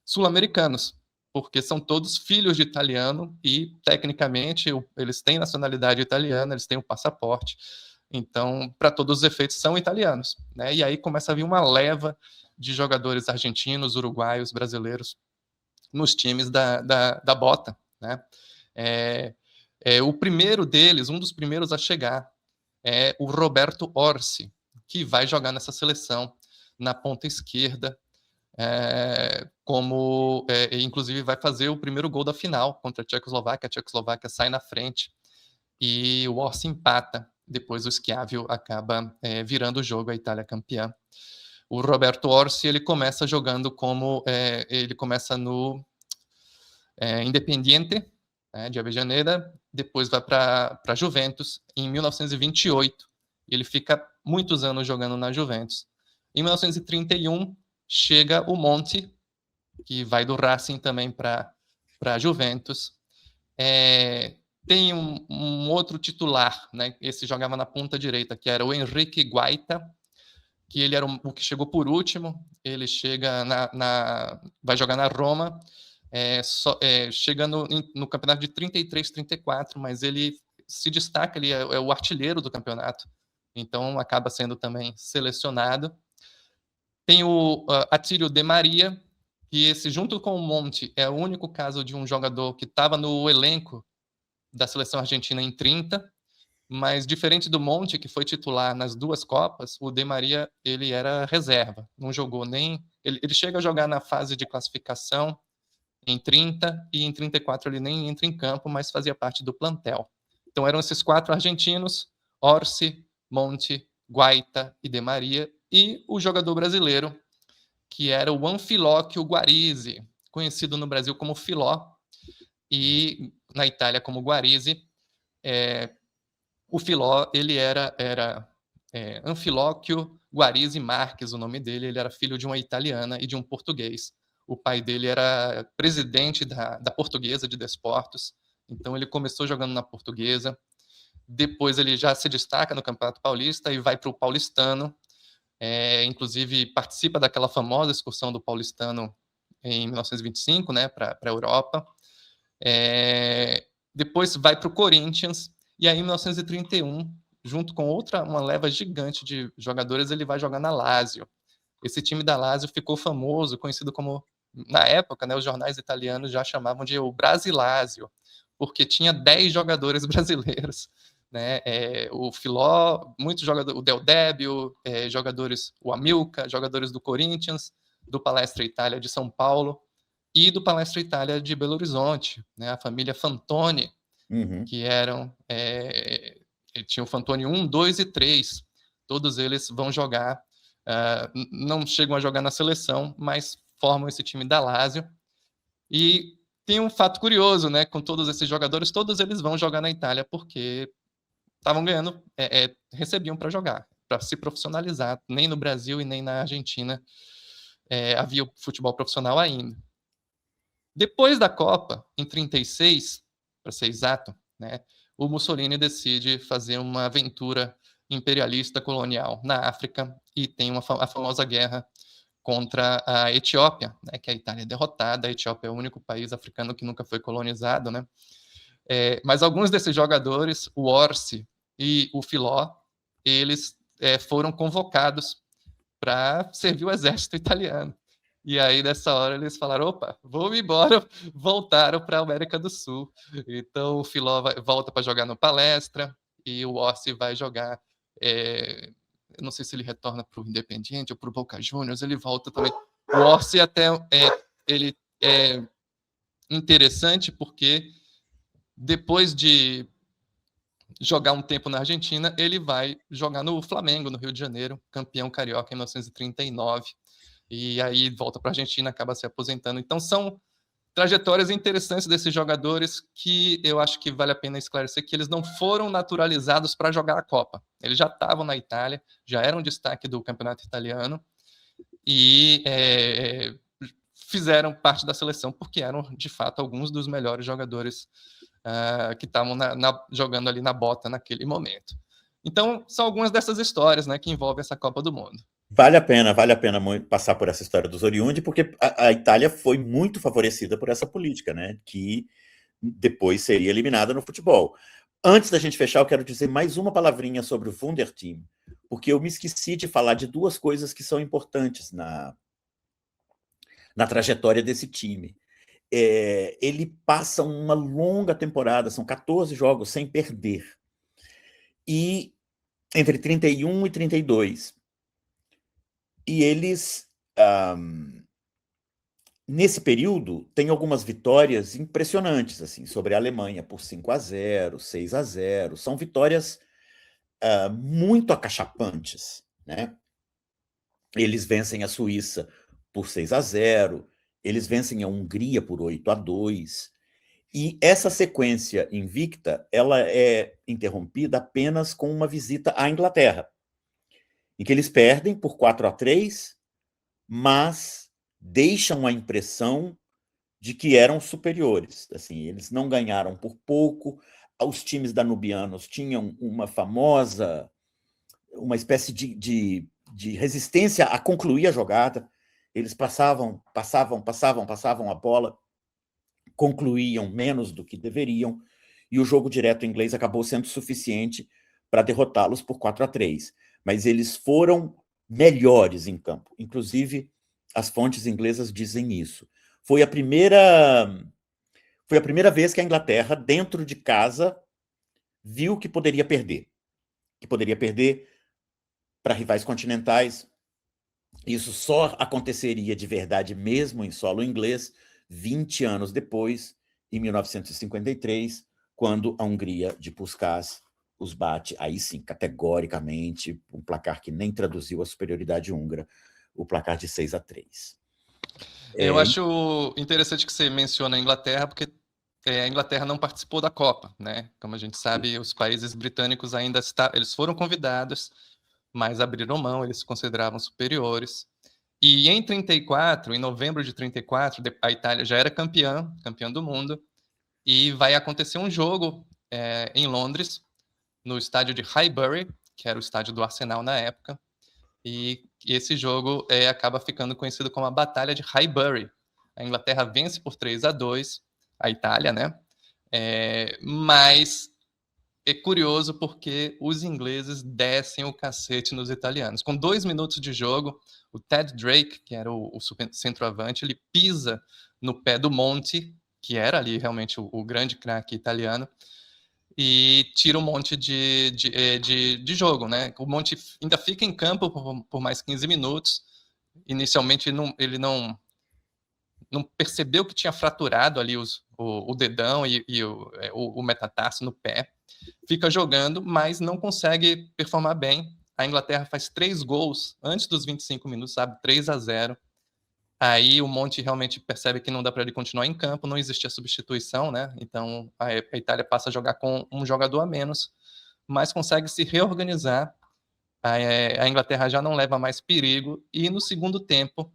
sul-americanos, porque são todos filhos de italiano e, tecnicamente, eles têm nacionalidade italiana, eles têm o passaporte, então, para todos os efeitos, são italianos. Né? E aí começa a vir uma leva de jogadores argentinos, uruguaios, brasileiros nos times da bota. Né? O primeiro deles, um dos primeiros a chegar, é o Roberto Orsi, que vai jogar nessa seleção na ponta esquerda, inclusive vai fazer o primeiro gol da final contra a Tchecoslováquia sai na frente e o Orsi empata, depois o Schiavio acaba virando o jogo, a Itália campeã. O Roberto Orsi, ele começa jogando ele começa no Independiente, de Avellaneda, depois vai para a Juventus em 1928. Ele fica muitos anos jogando na Juventus. Em 1931, chega o Monti, que vai do Racing também para a Juventus. Tem um outro titular, né? Esse jogava na ponta direita, que era o Enrique Guaita, que ele era o que chegou por último. Ele chega vai jogar na Roma, chega no campeonato de 33, 34, mas ele se destaca, ele é o artilheiro do campeonato, então acaba sendo também selecionado. Tem o Atílio De Maria, que esse, junto com o Monti, é o único caso de um jogador que estava no elenco da seleção argentina em 30, mas diferente do Monti, que foi titular nas duas Copas, o De Maria ele era reserva, não jogou nem... Ele chega a jogar na fase de classificação em 30 e em 34 ele nem entra em campo, mas fazia parte do plantel. Então eram esses 4 argentinos, Orsi, Monti, Guaita e De Maria, e o jogador brasileiro, que era o Anfilóquio Guarisi, conhecido no Brasil como Filó, e na Itália como Guarisi. O Filó, ele era Anfilóquio Guarisi Marques, o nome dele. Ele era filho de uma italiana e de um português. O pai dele era presidente da Portuguesa de Desportos, então ele começou jogando na Portuguesa. Depois ele já se destaca no Campeonato Paulista e vai para o Paulistano. Inclusive participa daquela famosa excursão do Paulistano em 1925, né, para a Europa. Depois vai para o Corinthians, e aí em 1931, junto com uma leva gigante de jogadores, ele vai jogar na Lazio. Esse time da Lazio ficou famoso, conhecido como, na época, né, os jornais italianos já chamavam de o Brasilásio, porque tinha 10 jogadores brasileiros, né? O Filó, muitos jogadores, o Del Débio, jogadores, o Amilcar, jogadores do Corinthians, do Palestra Itália de São Paulo e do Palestra Itália de Belo Horizonte, né? A família Fantoni, que eram... tinha o Fantoni 1, 2 e 3. Todos eles vão jogar, não chegam a jogar na seleção, mas formam esse time da Lazio. E tem um fato curioso, né? Com todos esses jogadores, todos eles vão jogar na Itália porque estavam ganhando, recebiam para jogar, para se profissionalizar. Nem no Brasil e nem na Argentina havia o futebol profissional ainda. Depois da Copa, em 36, para ser exato, né, o Mussolini decide fazer uma aventura imperialista colonial na África e tem a famosa guerra contra a Etiópia, né, que a Itália é derrotada. A Etiópia é o único país africano que nunca foi colonizado, né? Mas alguns desses jogadores, o Orsi e o Filó, eles foram convocados para servir o exército italiano. E aí, nessa hora, eles falaram, opa, vamos embora, voltaram para a América do Sul. Então, o Filó volta para jogar no Palestra, e o Orsi vai jogar, eu não sei se ele retorna para o Independiente ou para o Boca Juniors, ele volta também. O Orsi até ele é interessante porque depois de jogar um tempo na Argentina, ele vai jogar no Flamengo, no Rio de Janeiro, campeão carioca em 1939, e aí volta para a Argentina, acaba se aposentando. Então são trajetórias interessantes desses jogadores que eu acho que vale a pena esclarecer que eles não foram naturalizados para jogar a Copa. Eles já estavam na Itália, já eram destaque do campeonato italiano e fizeram parte da seleção porque eram, de fato, alguns dos melhores jogadores que estavam jogando ali na bota naquele momento. Então, são algumas dessas histórias, né, que envolvem essa Copa do Mundo.
Vale a pena passar por essa história dos oriundi, porque a Itália foi muito favorecida por essa política, né, que depois seria eliminada no futebol. Antes da gente fechar, eu quero dizer mais uma palavrinha sobre o Wunderteam, porque eu me esqueci de falar de duas coisas que são importantes na trajetória desse time. Ele passa uma longa temporada, são 14 jogos sem perder, e entre 31 e 32. E eles, nesse período, tem algumas vitórias impressionantes, assim, sobre a Alemanha, por 5-0, 6-0. São vitórias muito acachapantes, né? Eles vencem a Suíça por 6-0, eles vencem a Hungria por 8-2, e essa sequência invicta, ela é interrompida apenas com uma visita à Inglaterra, em que eles perdem por 4-3, mas deixam a impressão de que eram superiores. Assim, eles não ganharam por pouco. Os times danubianos tinham uma espécie de resistência a concluir a jogada. Eles passavam a bola, concluíam menos do que deveriam, e o jogo direto inglês acabou sendo suficiente para derrotá-los por 4-3. Mas eles foram melhores em campo. Inclusive, as fontes inglesas dizem isso. Foi a primeira vez que a Inglaterra, dentro de casa, viu que poderia perder. Que poderia perder para rivais continentais. Isso só aconteceria de verdade mesmo em solo inglês 20 anos depois, em 1953, quando a Hungria de Puskás os bate, aí sim, categoricamente, um placar que nem traduziu a superioridade húngara, o placar de 6-3.
Eu acho interessante que você menciona a Inglaterra, porque a Inglaterra não participou da Copa, né? Como a gente sabe, os países britânicos ainda eles foram convidados, mas abriram mão, eles se consideravam superiores. E em 34, em novembro de 34, a Itália já era campeã do mundo, e vai acontecer um jogo em Londres, no estádio de Highbury, que era o estádio do Arsenal na época, e esse jogo acaba ficando conhecido como a Batalha de Highbury. A Inglaterra vence por 3-2, a Itália, né? Mas é curioso porque os ingleses descem o cacete nos italianos. Com 2 minutos de jogo, o Ted Drake, que era o centroavante, ele pisa no pé do Monti, que era ali realmente o grande craque italiano, e tira um monte de jogo, né? O Monti ainda fica em campo por mais 15 minutos. Inicialmente ele não percebeu que tinha fraturado ali o dedão e o metatarso no pé. Fica jogando, mas não consegue performar bem. A Inglaterra faz 3 gols antes dos 25 minutos, sabe? 3-0. Aí o Monti realmente percebe que não dá para ele continuar em campo, não existia substituição, né? Então a Itália passa a jogar com um jogador a menos, mas consegue se reorganizar. A Inglaterra já não leva mais perigo, e no segundo tempo,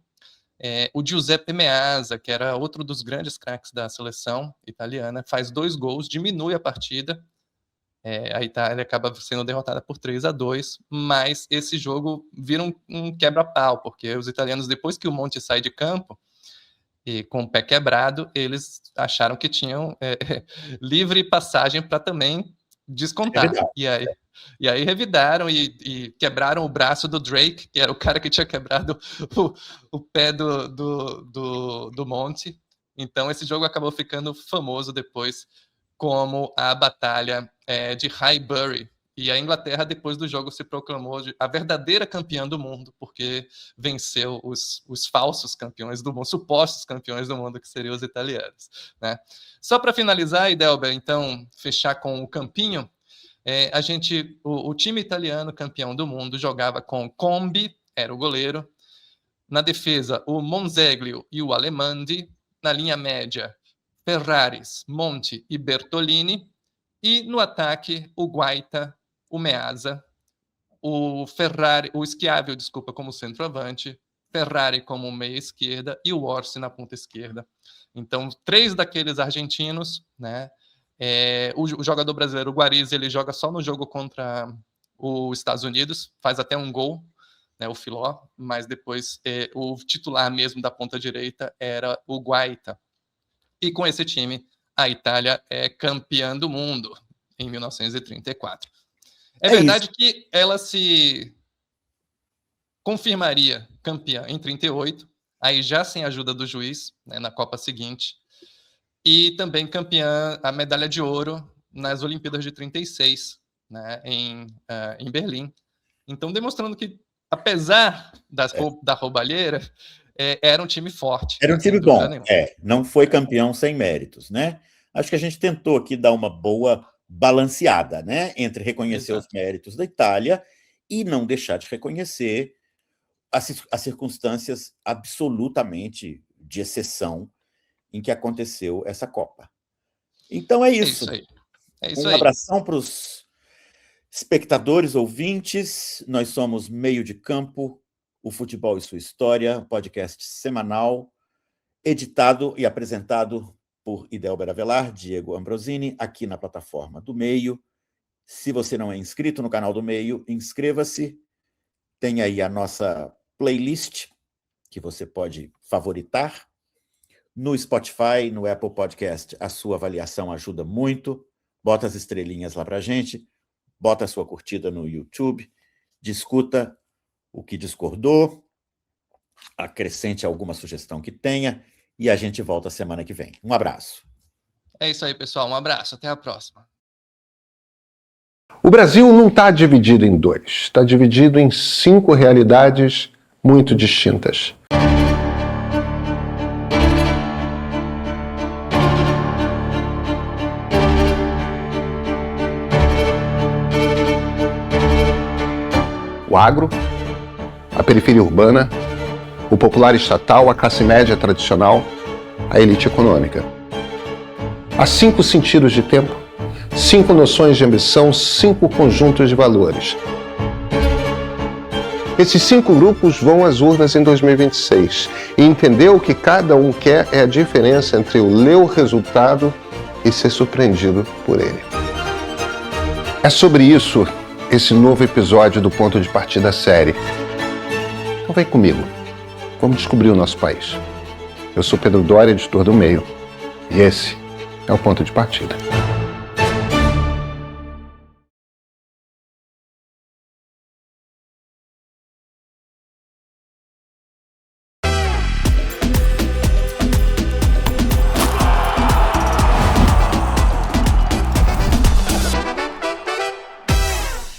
o Giuseppe Meazza, que era outro dos grandes craques da seleção italiana, faz 2 gols, diminui a partida. A Itália acaba sendo derrotada por 3-2, mas esse jogo vira um quebra-pau, porque os italianos, depois que o Monti sai de campo, e com o pé quebrado, eles acharam que tinham livre passagem para também descontar. E aí revidaram e quebraram o braço do Drake, que era o cara que tinha quebrado o pé do Monti. Então esse jogo acabou ficando famoso depois como a Batalha de Highbury. E a Inglaterra, depois do jogo, se proclamou a verdadeira campeã do mundo, porque venceu os falsos campeões do mundo, supostos campeões do mundo, que seriam os italianos, né? Só para finalizar, Idelber, então, fechar com o campinho, o time italiano campeão do mundo jogava com Combi, era o goleiro, na defesa o Monzeglio e o Alemandi, na linha média Ferraris, Monti e Bertolini, e no ataque o Guaita, o Meazza, o Schiavio, como centroavante, Ferrari como meia esquerda e o Orsi na ponta esquerda. Então, 3 daqueles argentinos, né? O jogador brasileiro, o Guarizi, ele joga só no jogo contra os Estados Unidos, faz até um gol, né, o Filó, mas depois o titular mesmo da ponta direita era o Guaita. E com esse time, a Itália é campeã do mundo em 1934. É verdade
isso.
que ela se confirmaria campeã em 38, aí já sem ajuda do juiz, né, na Copa seguinte, e também campeã, a medalha de ouro nas Olimpíadas de 36, né, em Berlim. Então, demonstrando que, apesar da roubalheira, era um time forte.
Era um
sem
time
dúvida
bom,
nenhuma.
não foi campeão sem méritos, né? Acho que a gente tentou aqui dar uma boa balanceada, né, entre reconhecer os méritos da Itália e não deixar de reconhecer as circunstâncias absolutamente de exceção em que aconteceu essa Copa. Então é isso.
É isso
Um
aí.
abração para os espectadores, ouvintes. Nós somos Meio de Campo, o Futebol e Sua História, podcast semanal, editado e apresentado por Idelber Avelar, Diego Ambrosini, aqui na plataforma do Meio. Se você não é inscrito no canal do Meio, inscreva-se tem aí a nossa playlist, que você pode favoritar. No Spotify, no Apple Podcast, a sua avaliação ajuda muito. Bota as estrelinhas lá para a gente, bota a sua curtida no YouTube, discuta o que discordou, acrescente alguma sugestão que tenha, e a gente volta semana que vem. Um abraço.
É isso aí, pessoal. Um abraço. Até a próxima.
O Brasil não está dividido em dois. Está dividido em 5 realidades muito distintas. O agro, a periferia urbana, o popular estatal, a classe média tradicional, a elite econômica. Há 5 sentidos de tempo, 5 noções de ambição, 5 conjuntos de valores. Esses 5 grupos vão às urnas em 2026 e entender o que cada um quer é a diferença entre o ler o resultado e ser surpreendido por ele. É sobre isso esse novo episódio do Ponto de Partida da série. Então vem comigo, vamos descobrir o nosso país. Eu sou Pedro Doria, editor do Meio, e esse é o Ponto de Partida.